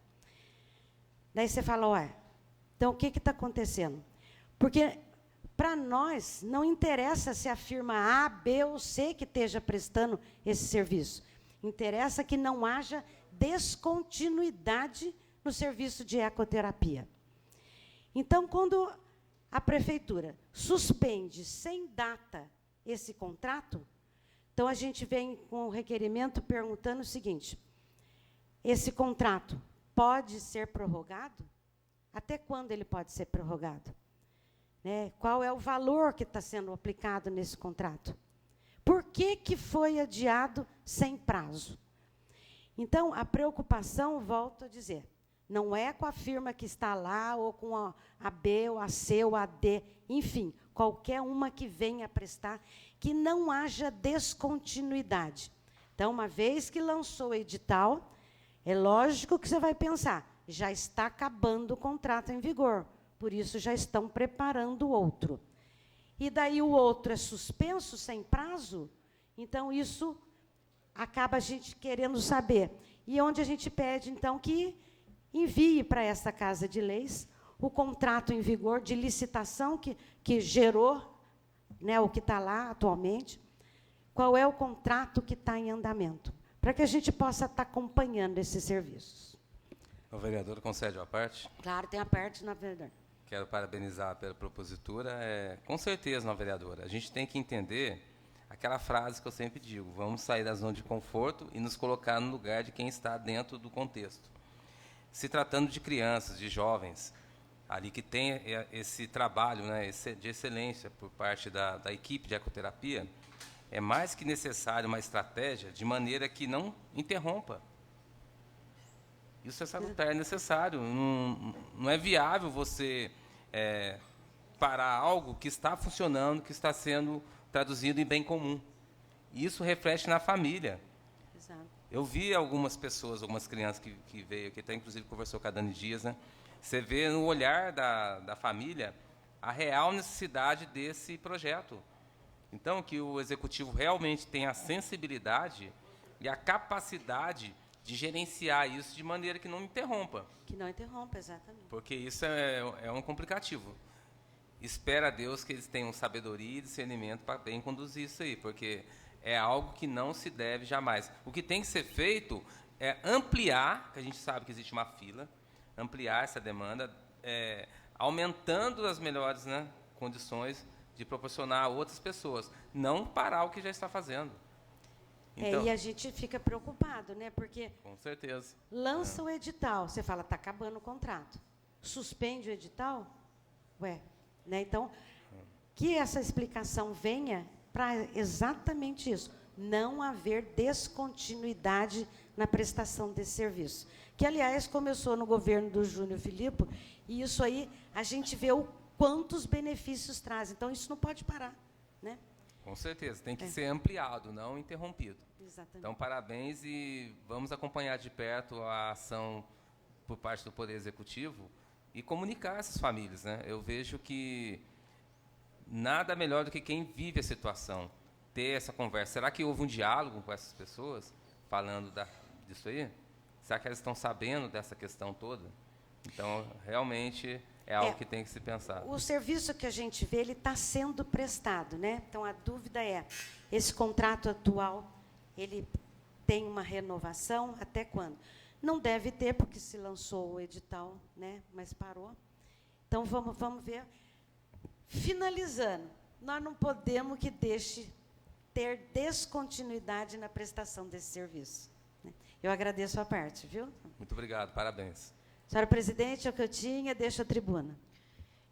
Daí você fala, então o que está acontecendo? Porque, para nós, não interessa se a firma A, B ou C que esteja prestando esse serviço. Interessa que não haja descontinuidade no serviço de ecoterapia. Então, quando a prefeitura suspende sem data esse contrato, então a gente vem com o requerimento perguntando o seguinte: esse contrato pode ser prorrogado? Até quando ele pode ser prorrogado? Né? Qual é o valor que está sendo aplicado nesse contrato? Por que foi adiado sem prazo? Então, a preocupação, volto a dizer, não é com a firma que está lá, ou com a B, ou a C, ou a D, enfim, qualquer uma que venha prestar, que não haja descontinuidade. Então, uma vez que lançou o edital, é lógico que você vai pensar, já está acabando o contrato em vigor, por isso já estão preparando outro. E daí o outro é suspenso, sem prazo, então isso acaba a gente querendo saber. E onde a gente pede, então, que envie para essa Casa de Leis o contrato em vigor de licitação que gerou, né, o que está lá atualmente, qual é o contrato que está em andamento, para que a gente possa estar acompanhando esses serviços. O vereador concede a parte? Claro, tem a parte, na verdade. Quero parabenizar pela propositura. Com certeza, não, vereadora, a gente tem que entender aquela frase que eu sempre digo: vamos sair da zona de conforto e nos colocar no lugar de quem está dentro do contexto. Se tratando de crianças, de jovens, ali que tem esse trabalho, né, de excelência por parte da equipe de ecoterapia, é mais que necessário uma estratégia de maneira que não interrompa. Isso é salutar, é necessário. Não é viável você parar algo que está funcionando, que está sendo traduzido em bem comum. E isso reflete na família. Exato. Eu vi algumas pessoas, algumas crianças que veio, que até inclusive conversou com a Dani Dias, né? Você vê no olhar da família a real necessidade desse projeto. Então, que o Executivo realmente tenha a sensibilidade e a capacidade de gerenciar isso de maneira que não interrompa. Que não interrompa, exatamente. Porque isso é um complicativo. Espera a Deus que eles tenham sabedoria e discernimento para bem conduzir isso aí, porque é algo que não se deve jamais. O que tem que ser feito é ampliar, que a gente sabe que existe uma fila, ampliar essa demanda, aumentando as melhores, né, condições de proporcionar a outras pessoas, não parar o que já está fazendo. Então, E a gente fica preocupado, né? Porque com certeza. lança o edital, você fala, está acabando o contrato. Suspende o edital? Ué, né? Então, que essa explicação venha para exatamente isso, não haver descontinuidade na prestação desse serviço. Que, aliás, começou no governo do Júnior Filippo, e isso aí a gente vê o quantos benefícios traz. Então, isso não pode parar, né? Com certeza, tem que ser ampliado, não interrompido. Exatamente. Então, parabéns e vamos acompanhar de perto a ação por parte do Poder Executivo e comunicar essas famílias, né? Eu vejo que nada melhor do que quem vive a situação, ter essa conversa. Será que houve um diálogo com essas pessoas falando disso aí? Será que elas estão sabendo dessa questão toda? Então, realmente é algo que tem que se pensar. O serviço que a gente vê, ele está sendo prestado, né? Então, a dúvida é, esse contrato atual, ele tem uma renovação até quando? Não deve ter, porque se lançou o edital, né? Mas parou. Então, vamos ver. Finalizando, nós não podemos que deixe ter descontinuidade na prestação desse serviço. Né? Eu agradeço a parte, viu? Muito obrigado, parabéns. Senhora presidente, é o que eu tinha, deixo a tribuna.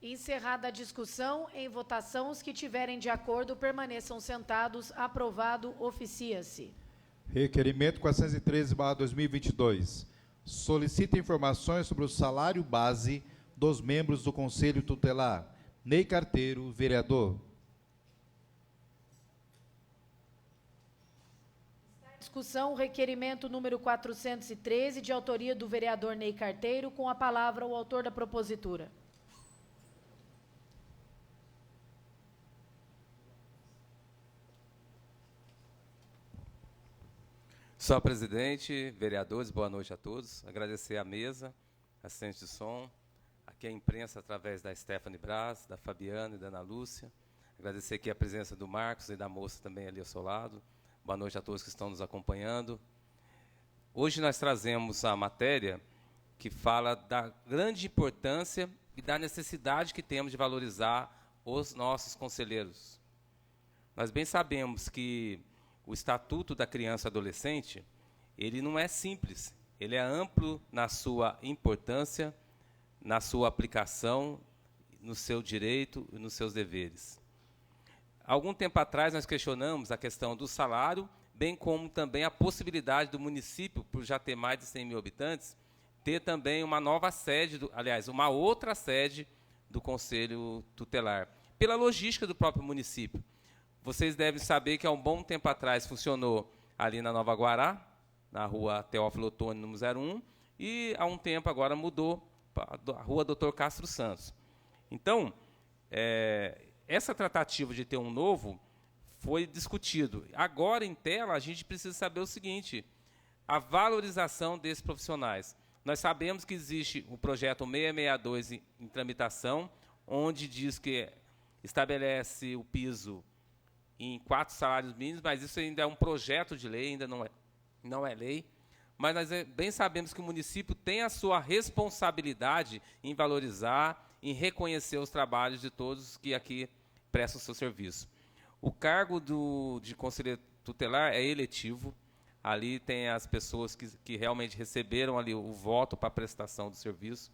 Encerrada a discussão, em votação, os que tiverem de acordo permaneçam sentados. Aprovado, oficia-se. Requerimento 413/2022. Solicita informações sobre o salário base dos membros do Conselho Tutelar. Ney Carteiro, vereador. Discussão, requerimento número 413, de autoria do vereador Ney Carteiro, com a palavra o autor da propositura. Senhor presidente, vereadores, boa noite a todos. Agradecer à mesa, assistente de som, aqui a imprensa através da Stephanie Braz, da Fabiana e da Ana Lúcia. Agradecer aqui a presença do Marcos e da moça também ali ao seu lado. Boa noite a todos que estão nos acompanhando. Hoje nós trazemos a matéria que fala da grande importância e da necessidade que temos de valorizar os nossos conselheiros. Nós bem sabemos que o Estatuto da Criança e Adolescente, ele não é simples, ele é amplo na sua importância, na sua aplicação, no seu direito e nos seus deveres. Algum tempo atrás, nós questionamos a questão do salário, bem como também a possibilidade do município, por já ter mais de 100 mil habitantes, ter também uma nova sede, uma outra sede do Conselho Tutelar, pela logística do próprio município. Vocês devem saber que há um bom tempo atrás funcionou ali na Nova Guará, na rua Teófilo Otoni, número 01, e há um tempo agora mudou para a rua Dr. Castro Santos. Então, essa tratativa de ter um novo foi discutido. Agora, em tela, a gente precisa saber o seguinte, a valorização desses profissionais. Nós sabemos que existe o projeto 662 em tramitação, onde diz que estabelece o piso em 4 salários mínimos, mas isso ainda é um projeto de lei, ainda não é lei. Mas nós bem sabemos que o município tem a sua responsabilidade em valorizar, em reconhecer os trabalhos de todos que aqui prestam o seu serviço. O cargo de conselheiro tutelar é eletivo. Ali tem as pessoas que realmente receberam ali o voto para a prestação do serviço.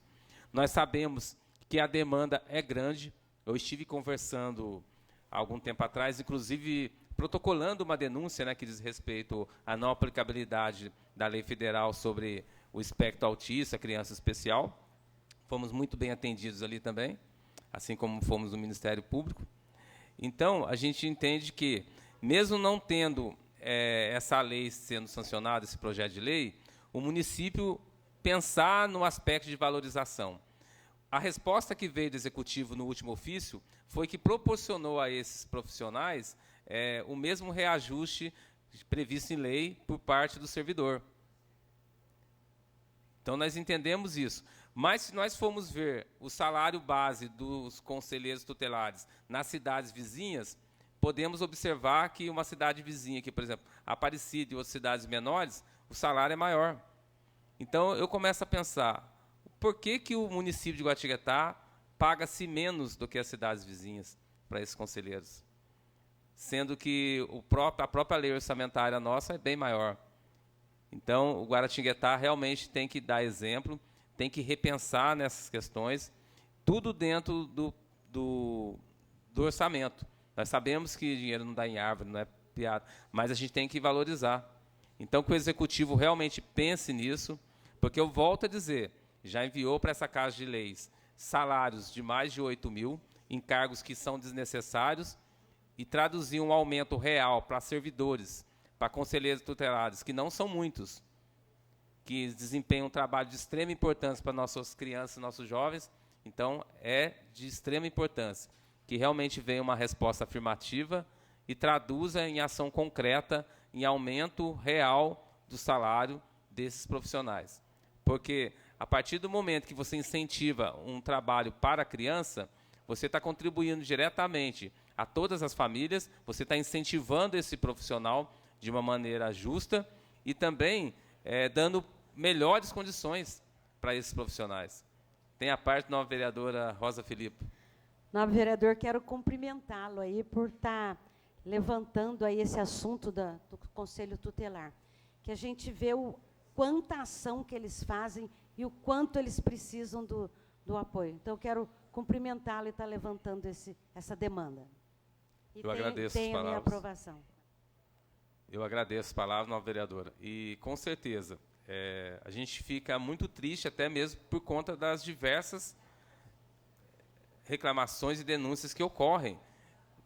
Nós sabemos que a demanda é grande. Eu estive conversando há algum tempo atrás, inclusive protocolando uma denúncia, né, que diz respeito à não aplicabilidade da lei federal sobre o espectro autista, criança especial. Fomos muito bem atendidos ali também, assim como fomos no Ministério Público. Então, a gente entende que, mesmo não tendo essa lei sendo sancionada, esse projeto de lei, o município pensar no aspecto de valorização. A resposta que veio do Executivo no último ofício foi que proporcionou a esses profissionais o mesmo reajuste previsto em lei por parte do servidor. Então, nós entendemos isso. Mas, se nós formos ver o salário base dos conselheiros tutelares nas cidades vizinhas, podemos observar que uma cidade vizinha, aqui, por exemplo, Aparecida e outras cidades menores, o salário é maior. Então, eu começo a pensar, por que o município de Guaratinguetá paga-se menos do que as cidades vizinhas para esses conselheiros? Sendo que a própria lei orçamentária nossa é bem maior. Então, o Guaratinguetá realmente tem que dar exemplo, tem que repensar nessas questões, tudo dentro do orçamento. Nós sabemos que dinheiro não dá em árvore, não é piada, mas a gente tem que valorizar. Então, que o Executivo realmente pense nisso, porque eu volto a dizer, já enviou para essa Casa de Leis salários de mais de 8 mil, encargos que são desnecessários, e traduzir um aumento real para servidores, para conselheiros tutelares, que não são muitos, que desempenham um trabalho de extrema importância para nossas crianças e nossos jovens. Então, é de extrema importância que realmente venha uma resposta afirmativa e traduza em ação concreta, em aumento real do salário desses profissionais. Porque, a partir do momento que você incentiva um trabalho para a criança, você está contribuindo diretamente a todas as famílias, você está incentivando esse profissional de uma maneira justa e também dando melhores condições para esses profissionais. Tem a parte da nova vereadora Rosa Filipe. Novo vereador, quero cumprimentá-lo aí por estar levantando aí esse assunto do Conselho Tutelar, que a gente vê quanta ação que eles fazem e o quanto eles precisam do apoio. Então, eu quero cumprimentá-lo e estar levantando essa demanda. E eu agradeço tem as a minha palavras. aprovação. Eu agradeço as palavras, nova vereadora. E, com certeza, a gente fica muito triste, até mesmo por conta das diversas reclamações e denúncias que ocorrem.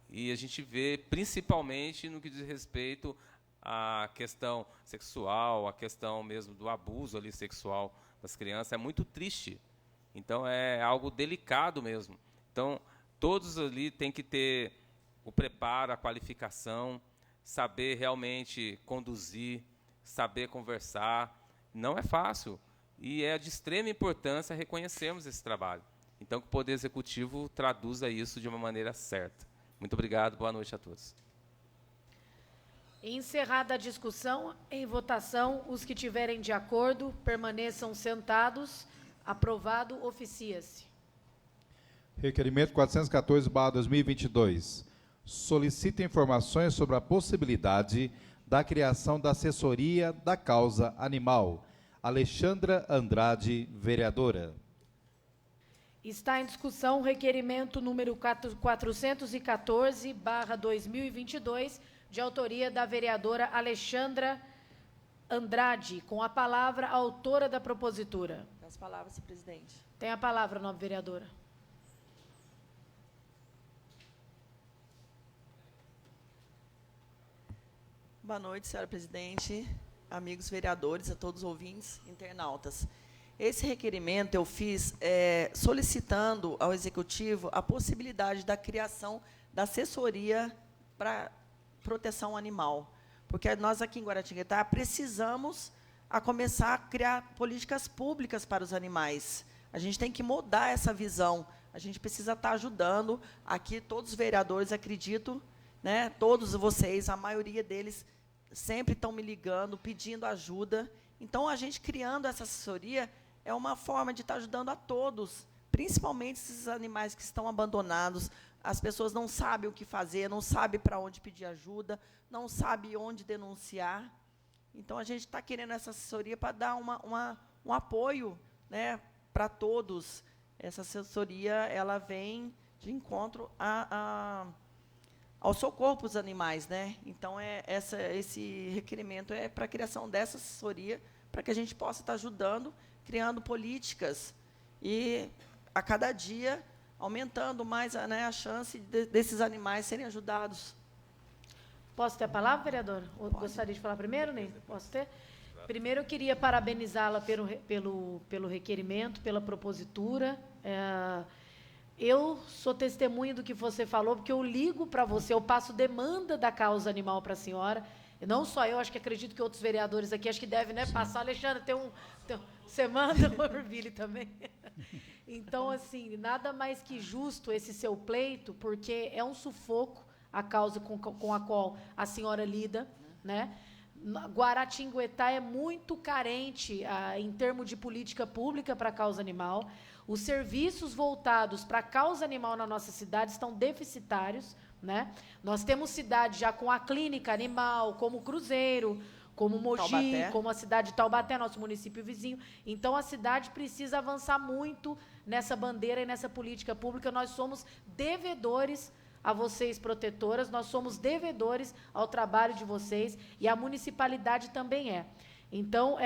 E a gente vê, principalmente, no que diz respeito à questão sexual, a questão mesmo do abuso ali sexual das crianças. É muito triste. Então, é algo delicado mesmo. Então, todos ali têm que ter o preparo, a qualificação, saber realmente conduzir, saber conversar. Não é fácil. E é de extrema importância reconhecermos esse trabalho. Então, que o Poder Executivo traduza isso de uma maneira certa. Muito obrigado, boa noite a todos. Encerrada a discussão, em votação, os que tiverem de acordo, permaneçam sentados. Aprovado, oficia-se. Requerimento 414/2022. Solicita informações sobre a possibilidade da criação da assessoria da causa animal. Alexandra Andrade, vereadora. Está em discussão o requerimento número 414/2022, de autoria da vereadora Alexandra Andrade. Com a palavra, a autora da propositura. As palavras, senhor presidente. Tem a palavra, nobre vereadora. Boa noite, senhora presidente, amigos vereadores, a todos os ouvintes, internautas. Esse requerimento eu fiz solicitando ao Executivo a possibilidade da criação da assessoria para proteção animal, porque nós aqui em Guaratinguetá precisamos começar a criar políticas públicas para os animais. A gente tem que mudar essa visão, a gente precisa estar ajudando. Aqui todos os vereadores, acredito, né, todos vocês, a maioria deles, sempre estão me ligando, pedindo ajuda. Então, a gente criando essa assessoria é uma forma de estar ajudando a todos, principalmente esses animais que estão abandonados. As pessoas não sabem o que fazer, não sabem para onde pedir ajuda, não sabem onde denunciar. Então, a gente está querendo essa assessoria para dar um apoio, né, para todos. Essa assessoria ela vem de encontro ao socorro para os animais, né? Então, esse requerimento é para a criação dessa assessoria, para que a gente possa estar ajudando, criando políticas e, a cada dia, aumentando mais, né, a chance desses animais serem ajudados. Posso ter a palavra, vereadora? Ou gostaria de falar primeiro, Ney? Posso ter? Primeiro, eu queria parabenizá-la pelo requerimento, pela propositura. Eu sou testemunha do que você falou, porque eu ligo para você, eu passo demanda da causa animal para a senhora. E não só eu, acho que acredito que outros vereadores aqui, acho que devem, né, passar. Alexandre, você manda o Orville também. Então, assim, nada mais que justo esse seu pleito, porque é um sufoco a causa com a qual a senhora lida, né? Guaratinguetá é muito carente em termos de política pública para a causa animal. Os serviços voltados para a causa animal na nossa cidade estão deficitários, né? Nós temos cidades já com a clínica animal, como Cruzeiro, como Mogi, Taubaté, como a cidade de Taubaté, nosso município vizinho. Então, a cidade precisa avançar muito nessa bandeira e nessa política pública. Nós somos devedores a vocês, protetoras, nós somos devedores ao trabalho de vocês, e a municipalidade também é. Então,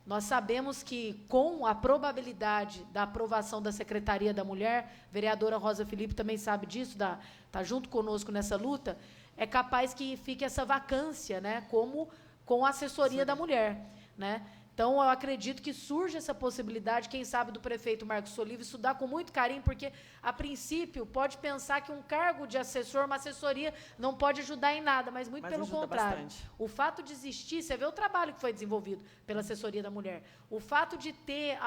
nós sabemos que, com a probabilidade da aprovação da Secretaria da Mulher, a vereadora Rosa Felipe também sabe disso, está junto conosco nessa luta, é capaz que fique essa vacância, né, como com a assessoria da mulher, né? Então, eu acredito que surge essa possibilidade, quem sabe, do prefeito Marcos Soliva estudar com muito carinho, porque, a princípio, pode pensar que um cargo de assessor, uma assessoria, não pode ajudar em nada, mas muito pelo contrário. Bastante. O fato de existir, você vê o trabalho que foi desenvolvido pela assessoria da mulher, o fato de ter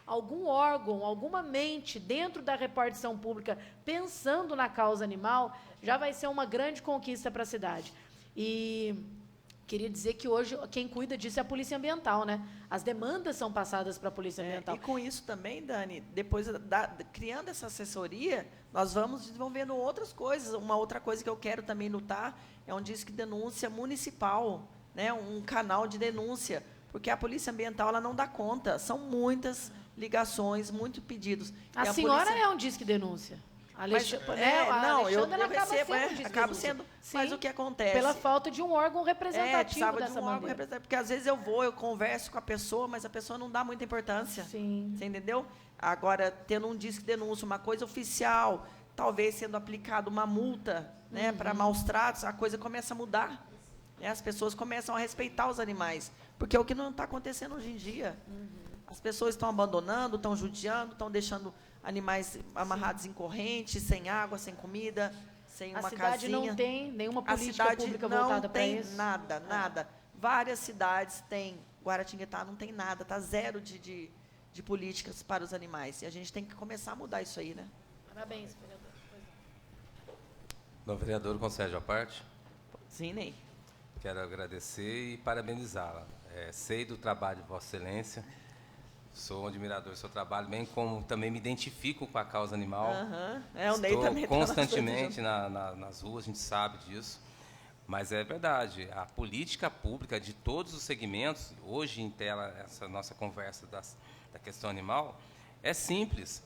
algum órgão, alguma mente dentro da repartição pública pensando na causa animal, já vai ser uma grande conquista para a cidade. E queria dizer que hoje quem cuida disso é a Polícia Ambiental, né? As demandas são passadas para a Polícia Ambiental. E com isso também, Dani, depois criando essa assessoria, nós vamos desenvolvendo outras coisas. Uma outra coisa que eu quero também lutar é um disque de denúncia municipal, né? Um canal de denúncia, porque a Polícia Ambiental ela não dá conta. São muitas ligações, muitos pedidos. A senhora é um disque denúncia. Acabo sendo, sim, mas o que acontece? Pela falta de um órgão representativo dessa bandeira. Porque às vezes eu converso com a pessoa, mas a pessoa não dá muita importância. Sim. Você entendeu? Agora, tendo um disque de denúncia, uma coisa oficial, talvez sendo aplicada uma multa, né, para maus tratos, a coisa começa a mudar. Né? As pessoas começam a respeitar os animais, porque é o que não está acontecendo hoje em dia. As pessoas estão abandonando, estão judiando, estão deixando animais amarrados em correntes, sem água, sem comida, sem uma casinha. A cidade não tem nenhuma política pública voltada para isso? Não tem nada. Várias cidades têm. Guaratinguetá não tem nada, está zero de políticas para os animais. E a gente tem que começar a mudar isso aí, né? Parabéns, vereador. Não, vereador, concede a parte? Sim, Ney. Quero agradecer e parabenizá-la. Sei do trabalho de Vossa Excelência. Sou um admirador do seu trabalho, bem como também me identifico com a causa animal. O Ney também Estou tá constantemente nas ruas, a gente sabe disso. Mas é verdade, a política pública de todos os segmentos, hoje em tela essa nossa conversa da questão animal, é simples.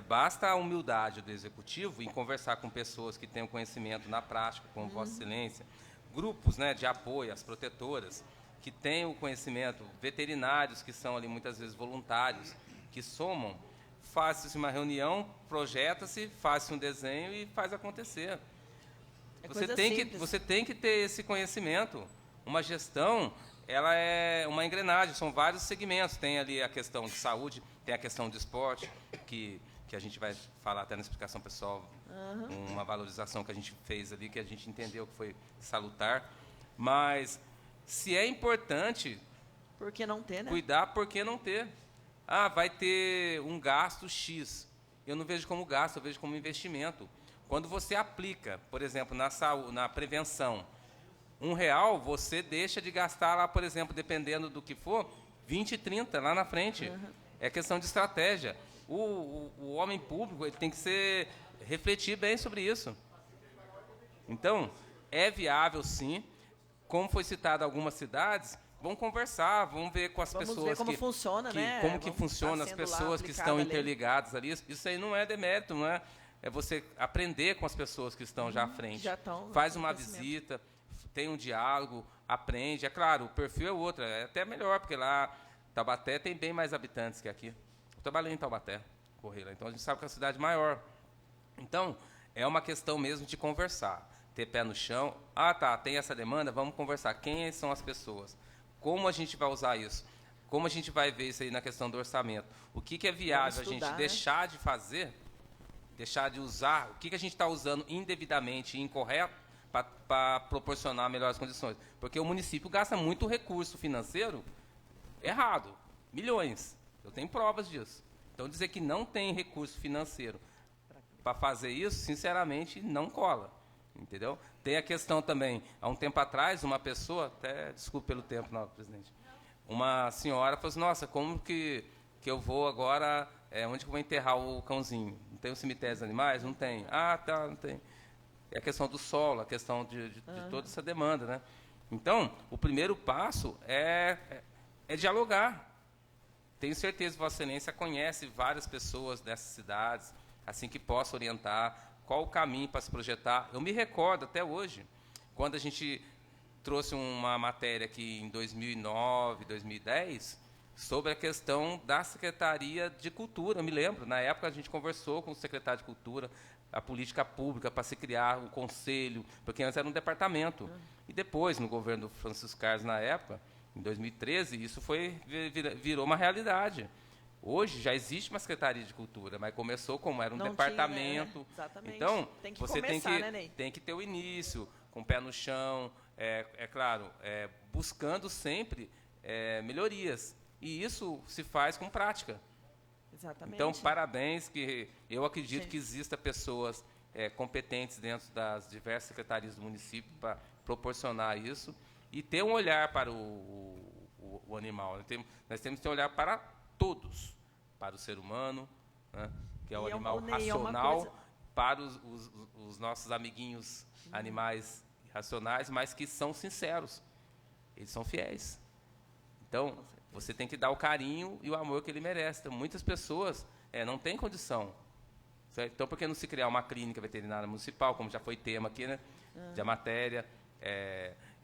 Basta a humildade do Executivo em conversar com pessoas que têm o conhecimento na prática, como Vossa Excelência, grupos, né, de apoio, as protetoras, que têm o conhecimento, veterinários que são ali muitas vezes voluntários, que somam, faz-se uma reunião, projeta-se, faz-se um desenho e faz acontecer. Você tem que ter esse conhecimento. Uma gestão, ela é uma engrenagem, são vários segmentos. Tem ali a questão de saúde, tem a questão de esporte, que a gente vai falar até na explicação pessoal, uma valorização que a gente fez ali, que a gente entendeu que foi salutar. Mas, se é importante... Por que não ter, né? Cuidar, por que não ter? Vai ter um gasto X. Eu não vejo como gasto, eu vejo como investimento. Quando você aplica, por exemplo, na saúde, na prevenção, R$1, você deixa de gastar lá, por exemplo, dependendo do que for, 20, 30 lá na frente. É questão de estratégia. O homem público ele tem que refletir bem sobre isso. Então, é viável, sim. Como foi citado algumas cidades, vamos conversar, vamos ver com as pessoas... Vamos ver como funciona, né? Como que funciona as pessoas que estão interligadas ali. Isso aí não é demérito, não é? É você aprender com as pessoas que estão já à frente. Faz uma visita, tem um diálogo, aprende. É claro, o perfil é outro, é até melhor, porque lá Taubaté tem bem mais habitantes que aqui. Eu trabalhei em Taubaté, Correia, então a gente sabe que é uma cidade maior. Então, é uma questão mesmo de conversar, ter pé no chão. Tem essa demanda, vamos conversar. Quem são as pessoas? Como a gente vai usar isso? Como a gente vai ver isso aí na questão do orçamento? O que é viável a gente deixar de fazer... deixar de usar, o que a gente está usando indevidamente e incorreto para proporcionar melhores condições. Porque o município gasta muito recurso financeiro errado, milhões. Eu tenho provas disso. Então, dizer que não tem recurso financeiro para fazer isso, sinceramente, não cola. Entendeu? Tem a questão também, há um tempo atrás, uma pessoa, até, desculpe pelo tempo, não, presidente, uma senhora falou assim, nossa, como que eu vou agora, onde que eu vou enterrar o cãozinho? Tem um cemitério dos animais? Não tem. Não tem. É a questão do solo, a questão de toda essa demanda, né? Então, o primeiro passo é dialogar. Tenho certeza que Vossa Excelência conhece várias pessoas dessas cidades, assim que possa orientar qual o caminho para se projetar. Eu me recordo até hoje, quando a gente trouxe uma matéria aqui em 2009, 2010, sobre a questão da Secretaria de Cultura. Eu me lembro, na época a gente conversou com o secretário de Cultura, a política pública para se criar um conselho, porque antes era um departamento. E depois, no governo do Francisco Carlos, na época, em 2013, isso virou uma realidade. Hoje já existe uma Secretaria de Cultura, mas começou como era um departamento. Exatamente. Então, tem que você começar, né, Ney? tem que ter o início, com o pé no chão, claro, buscando sempre melhorias. E isso se faz com prática. Exatamente. Então, parabéns, que eu acredito que exista pessoas competentes dentro das diversas secretarias do município para proporcionar isso e ter um olhar para o animal. Nós temos que ter um olhar para todos, para o ser humano, né, que é o animal racional, para os nossos amiguinhos animais racionais, mas que são sinceros. Eles são fiéis. Então, você tem que dar o carinho e o amor que ele merece. Então, muitas pessoas não têm condição. Certo? Então, por que não se criar uma clínica veterinária municipal, como já foi tema aqui, né? Da matéria.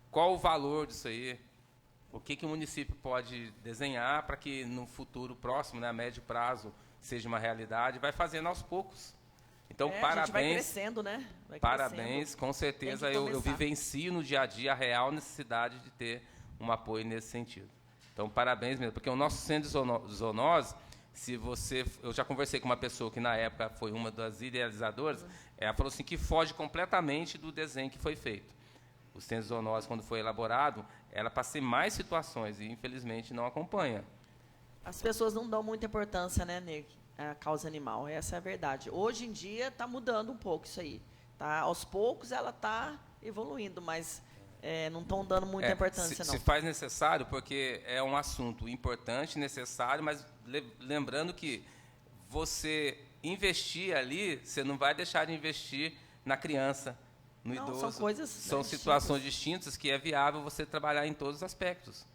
Qual o valor disso aí? O que o município pode desenhar para que no futuro próximo, né, a médio prazo, seja uma realidade? Vai fazendo aos poucos. Então, parabéns. A gente vai crescendo, né? Parabéns, com certeza eu vivencio no dia a dia a real necessidade de ter um apoio nesse sentido. Então, parabéns mesmo, porque o nosso centro de zoonose, eu já conversei com uma pessoa que na época foi uma das idealizadoras, ela falou assim que foge completamente do desenho que foi feito. O centro de zoonose, quando foi elaborado, era para ser mais situações e, infelizmente, não acompanha. As pessoas não dão muita importância, né, Ney, à causa animal, essa é a verdade. Hoje em dia está mudando um pouco isso aí. Tá? Aos poucos ela está evoluindo, mas não estão dando muita importância, não. Se faz necessário, porque é um assunto importante, necessário, mas lembrando que você investir ali, você não vai deixar de investir na criança, no idoso. São coisas São situações distintas que é viável você trabalhar em todos os aspectos.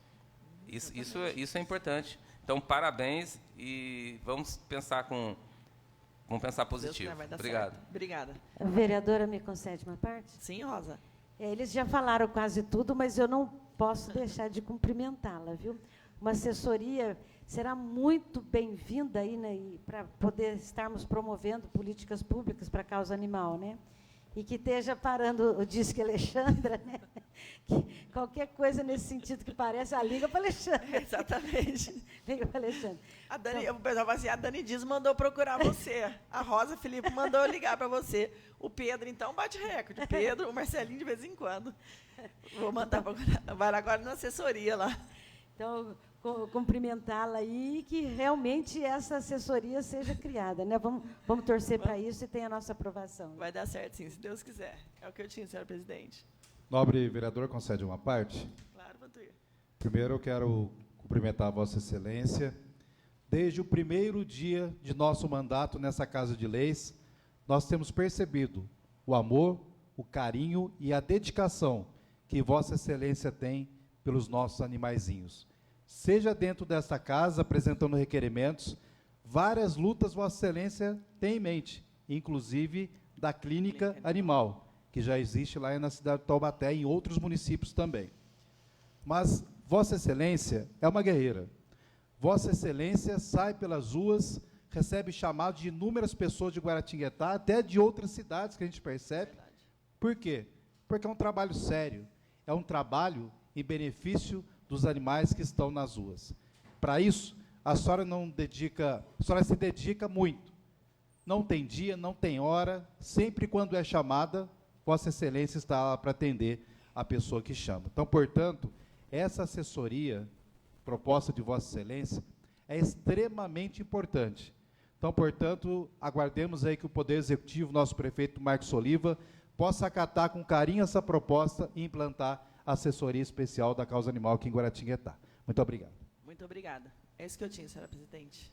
Isso é importante. Então, parabéns e vamos pensar positivo. Obrigado. Certo. Obrigada. A vereadora me concede uma parte? Sim, Rosa. Eles já falaram quase tudo, mas eu não posso deixar de cumprimentá-la, viu? Uma assessoria será muito bem-vinda aí, né, para poder estarmos promovendo políticas públicas para a causa animal, né? E que esteja parando o Disque Alexandra, né? Que qualquer coisa nesse sentido que parece, liga para Alexandra. Exatamente. Liga para Alexandra. A Dani, o pessoal fala assim, a Dani Dias mandou procurar você. A Rosa Felipe mandou ligar para você. O Pedro, então, bate recorde. Pedro, o Marcelinho, de vez em quando. Vou mandar procurar. Vai agora na assessoria lá. Então, cumprimentá-la aí e que realmente essa assessoria seja criada, né? Vamos torcer para isso e tenha a nossa aprovação. Vai dar certo, sim, se Deus quiser. É o que eu tinha, senhora presidente. Nobre vereador, concede uma parte? Claro, Vantuir. Primeiro, eu quero cumprimentar a Vossa Excelência. Desde o primeiro dia de nosso mandato nessa Casa de Leis, nós temos percebido o amor, o carinho e a dedicação que Vossa Excelência tem pelos nossos animaizinhos. Seja dentro desta casa, apresentando requerimentos, várias lutas Vossa Excelência tem em mente, inclusive da clínica animal, que já existe lá na cidade de Taubaté e em outros municípios também. Mas Vossa Excelência é uma guerreira. Vossa Excelência sai pelas ruas, recebe chamados de inúmeras pessoas de Guaratinguetá, até de outras cidades que a gente percebe. Por quê? Porque é um trabalho sério, é um trabalho em benefício dos animais que estão nas ruas. Para isso, a senhora se dedica muito. Não tem dia, não tem hora, sempre quando é chamada, Vossa Excelência está lá para atender a pessoa que chama. Então, portanto, essa assessoria, proposta de Vossa Excelência, é extremamente importante. Então, portanto, aguardemos aí que o Poder Executivo, nosso prefeito Marcos Oliva, possa acatar com carinho essa proposta e implantar a assessoria especial da causa animal aqui em Guaratinguetá. Muito obrigado. Muito obrigada. É isso que eu tinha, senhora presidente.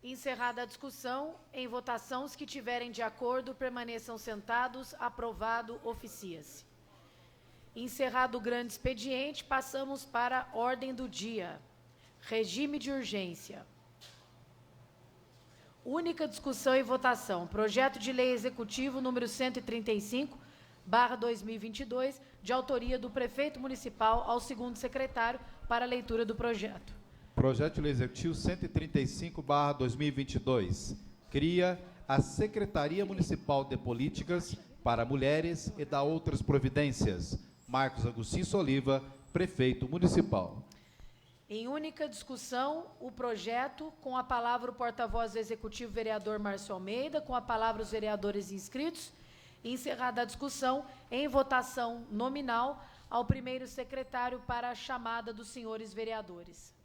Encerrada a discussão, em votação, os que tiverem de acordo permaneçam sentados. Aprovado, oficia-se. Encerrado o grande expediente, passamos para a ordem do dia. Regime de urgência. Única discussão e votação. Projeto de Lei Executivo número 135/2022, de autoria do prefeito municipal ao segundo secretário, para a leitura do projeto. Projeto de Lei Executivo 135/2022 cria a Secretaria Municipal de Políticas para Mulheres e dá outras providências. Marcos Agostinho Soliva, prefeito municipal. Em única discussão, o projeto, com a palavra o porta-voz do Executivo, vereador Márcio Almeida, com a palavra os vereadores inscritos. Encerrada a discussão, em votação nominal, ao primeiro secretário para a chamada dos senhores vereadores.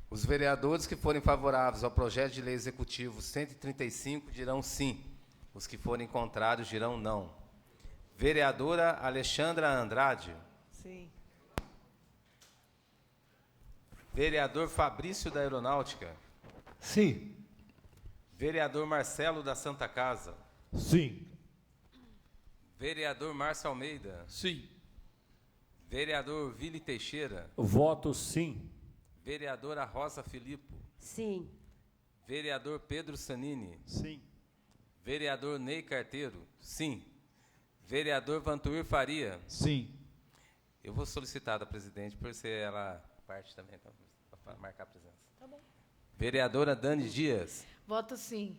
Os vereadores que forem favoráveis ao projeto de lei executivo 135 dirão sim. Os que forem contrários dirão não. Vereadora Alexandra Andrade. Sim. Vereador Fabrício da Aeronáutica. Sim. Vereador Marcelo da Santa Casa. Sim. Vereador Márcio Almeida. Sim. Vereador Vili Teixeira. Voto sim. Vereadora Rosa Filippo. Sim. Vereador Pedro Sanini. Sim. Vereador Ney Carteiro. Sim. Vereador Vantuir Faria. Sim. Eu vou solicitar da presidente, por ser ela parte também, para marcar a presença. Tá bom. Vereadora Dani Dias. Voto sim.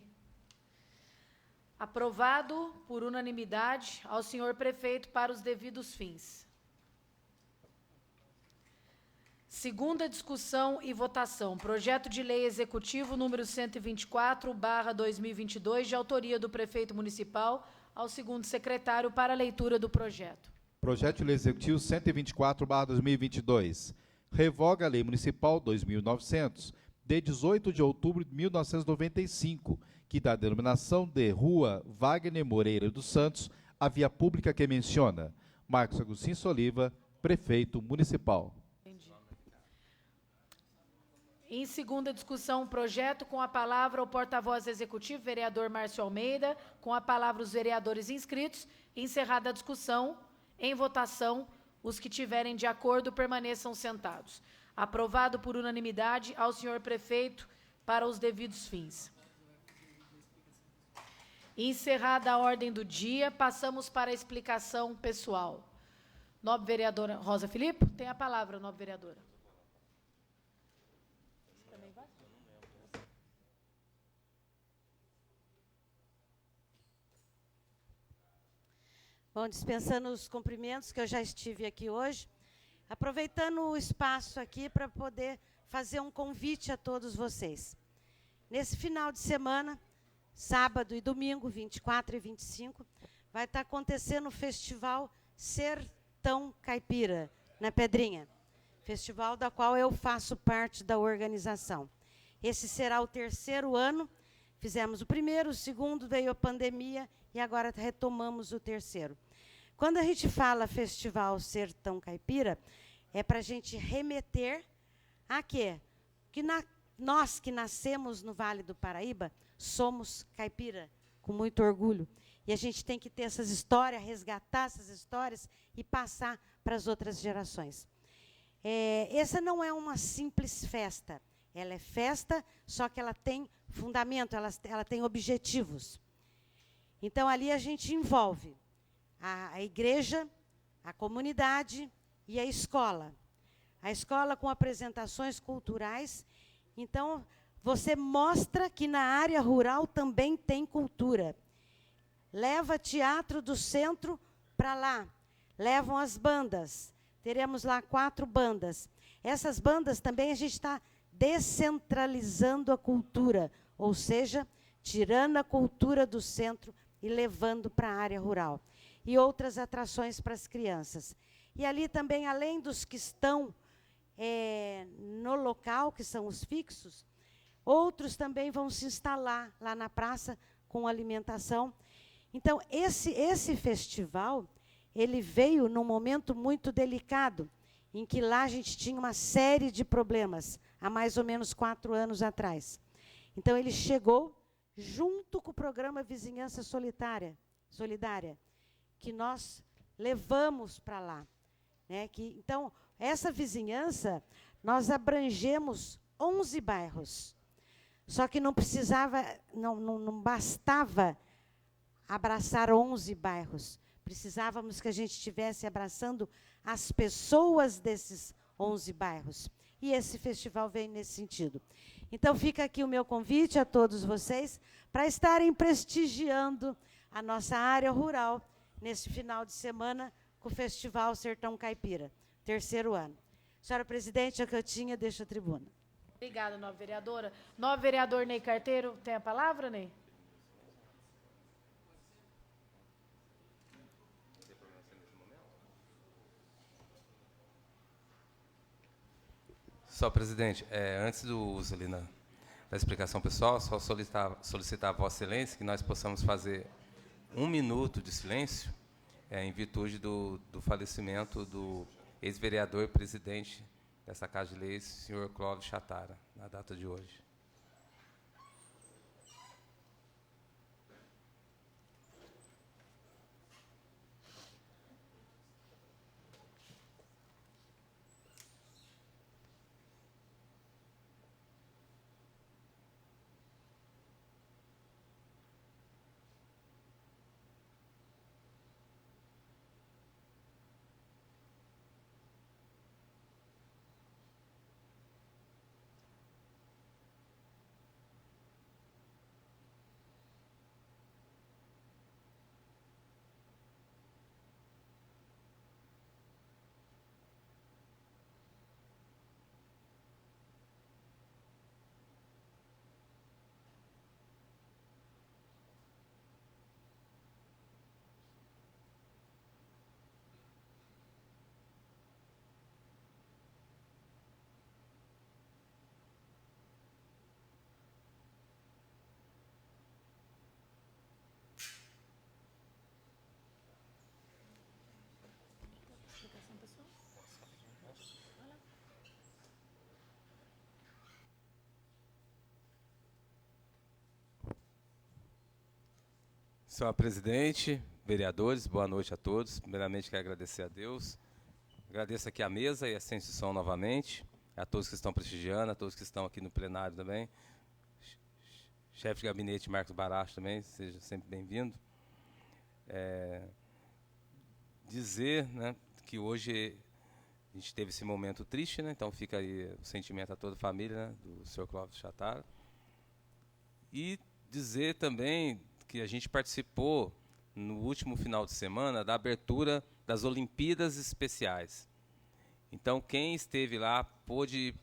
Aprovado por unanimidade ao senhor prefeito para os devidos fins. Segunda discussão e votação. Projeto de Lei Executivo número 124/2022, de autoria do prefeito municipal ao segundo secretário, para a leitura do projeto. Projeto de Lei Executivo 124/2022. Revoga a Lei Municipal 2.900, de 18 de outubro de 1995, que dá a denominação de Rua Wagner Moreira dos Santos, a via pública que menciona. Marcos Agostinho Soliva, Prefeito Municipal. Entendi. Em segunda discussão, o projeto, com a palavra o porta-voz executivo, vereador Márcio Almeida, com a palavra os vereadores inscritos. Encerrada a discussão, em votação, os que tiverem de acordo permaneçam sentados. Aprovado por unanimidade ao senhor prefeito para os devidos fins. Encerrada a ordem do dia, passamos para a explicação pessoal. Nobre vereadora Rosa Filippo, tem a palavra, nobre vereadora. Você também vai? Bom, dispensando os cumprimentos, que eu já estive aqui hoje, aproveitando o espaço aqui para poder fazer um convite a todos vocês. Nesse final de semana, sábado e domingo, 24 e 25, vai estar acontecendo o Festival Sertão Caipira, na Pedrinha. Festival da qual eu faço parte da organização. Esse será o 3º ano. Fizemos o 1º, o 2º, veio a pandemia e agora retomamos o 3º. Quando a gente fala Festival Sertão Caipira, é para a gente remeter a quê? Nós que nascemos no Vale do Paraíba, somos caipira, com muito orgulho. E a gente tem que ter essas histórias, resgatar essas histórias e passar para as outras gerações. Essa não é uma simples festa. Ela é festa, só que ela tem fundamento, ela tem objetivos. Então, ali a gente envolve a igreja, a comunidade e a escola. A escola com apresentações culturais. Então, você mostra que na área rural também tem cultura. Leva teatro do centro para lá. Levam as bandas. Teremos lá 4 bandas. Essas bandas também a gente está descentralizando a cultura, ou seja, tirando a cultura do centro e levando para a área rural. E outras atrações para as crianças. E ali também, além dos que estão no local, que são os fixos, outros também vão se instalar lá na praça com alimentação. Então, esse festival, ele veio num momento muito delicado, em que lá a gente tinha uma série de problemas, há mais ou menos 4 anos atrás. Então, ele chegou junto com o programa Vizinhança Solidária, que nós levamos para lá. Né? Então, essa vizinhança, nós abrangemos 11 bairros. Só que não precisava, não bastava abraçar 11 bairros. Precisávamos que a gente estivesse abraçando as pessoas desses 11 bairros. E esse festival vem nesse sentido. Então, fica aqui o meu convite a todos vocês para estarem prestigiando a nossa área rural nesse final de semana com o Festival Sertão Caipira, 3º ano. Senhora presidente, é o que eu tinha, deixo a tribuna. Obrigada, nobre vereadora. Nobre vereador Ney Carteiro, tem a palavra, Ney? Só, presidente, antes do uso ali da explicação pessoal, só solicitar a Vossa Excelência que nós possamos fazer 1 minuto de silêncio, em virtude do falecimento do ex-vereador e presidente dessa Casa de Leis, senhor Clóvis Chatara, na data de hoje. Senhor presidente, vereadores, boa noite a todos. Primeiramente, quero agradecer a Deus. Agradeço aqui a mesa e a instituição novamente, a todos que estão prestigiando, a todos que estão aqui no plenário também. Chefe de gabinete Marcos Baracho também, seja sempre bem-vindo. Dizer, né, que hoje a gente teve esse momento triste, né, então fica aí o sentimento a toda a família, né, do senhor Clóvis Chatara. E dizer também que a gente participou no último final de semana da abertura das Olimpíadas Especiais. Então, quem esteve lá pôde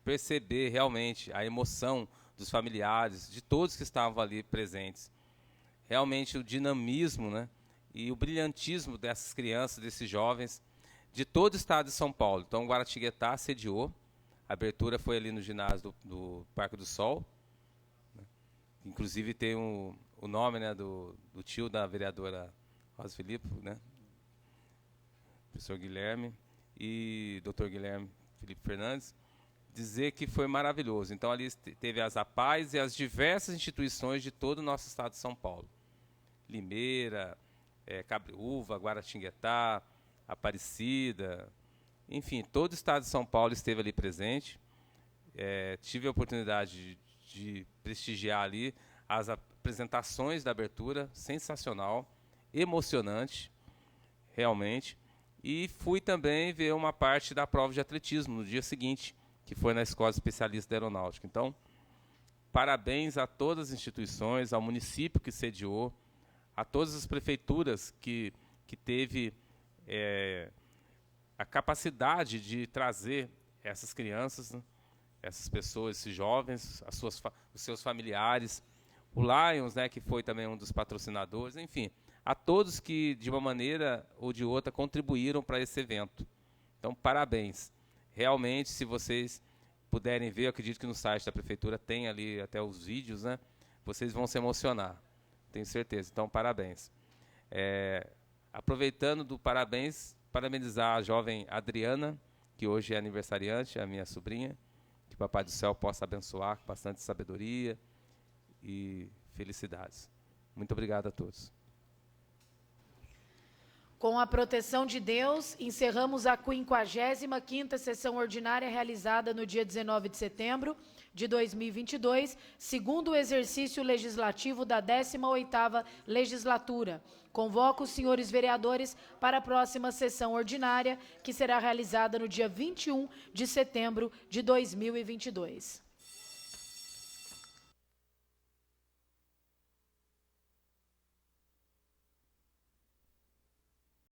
perceber realmente a emoção dos familiares, de todos que estavam ali presentes. Realmente o dinamismo, né, e o brilhantismo dessas crianças, desses jovens, de todo o estado de São Paulo. Então, Guaratinguetá sediou, a abertura foi ali no ginásio do Parque do Sol. Inclusive tem o nome, né, do tio da vereadora Rosa Filipe, né, professor Guilherme e doutor Guilherme Felipe Fernandes, dizer que foi maravilhoso. Então ali teve as APAES e as diversas instituições de todo o nosso estado de São Paulo. Limeira, Cabriúva, Guaratinguetá, Aparecida, enfim, todo o estado de São Paulo esteve ali presente. Tive a oportunidade de prestigiar ali as apresentações da abertura, sensacional, emocionante, realmente. E fui também ver uma parte da prova de atletismo no dia seguinte, que foi na Escola Especialista de Aeronáutica. Então, parabéns a todas as instituições, ao município que sediou, a todas as prefeituras que teve a capacidade de trazer essas crianças, né, essas pessoas, esses jovens, os seus familiares, o Lions, né, que foi também um dos patrocinadores, enfim, a todos que, de uma maneira ou de outra, contribuíram para esse evento. Então, parabéns. Realmente, se vocês puderem ver, eu acredito que no site da Prefeitura tem ali até os vídeos, né, vocês vão se emocionar, tenho certeza. Então, parabéns. Aproveitando do parabéns, parabenizar a jovem Adriana, que hoje é aniversariante, a minha sobrinha, que o Papai do Céu possa abençoar com bastante sabedoria e felicidades. Muito obrigado a todos. Com a proteção de Deus, encerramos a 55ª sessão ordinária realizada no dia 19 de setembro de 2022, segundo o exercício legislativo da 18ª legislatura. Convoco os senhores vereadores para a próxima sessão ordinária, que será realizada no dia 21 de setembro de 2022.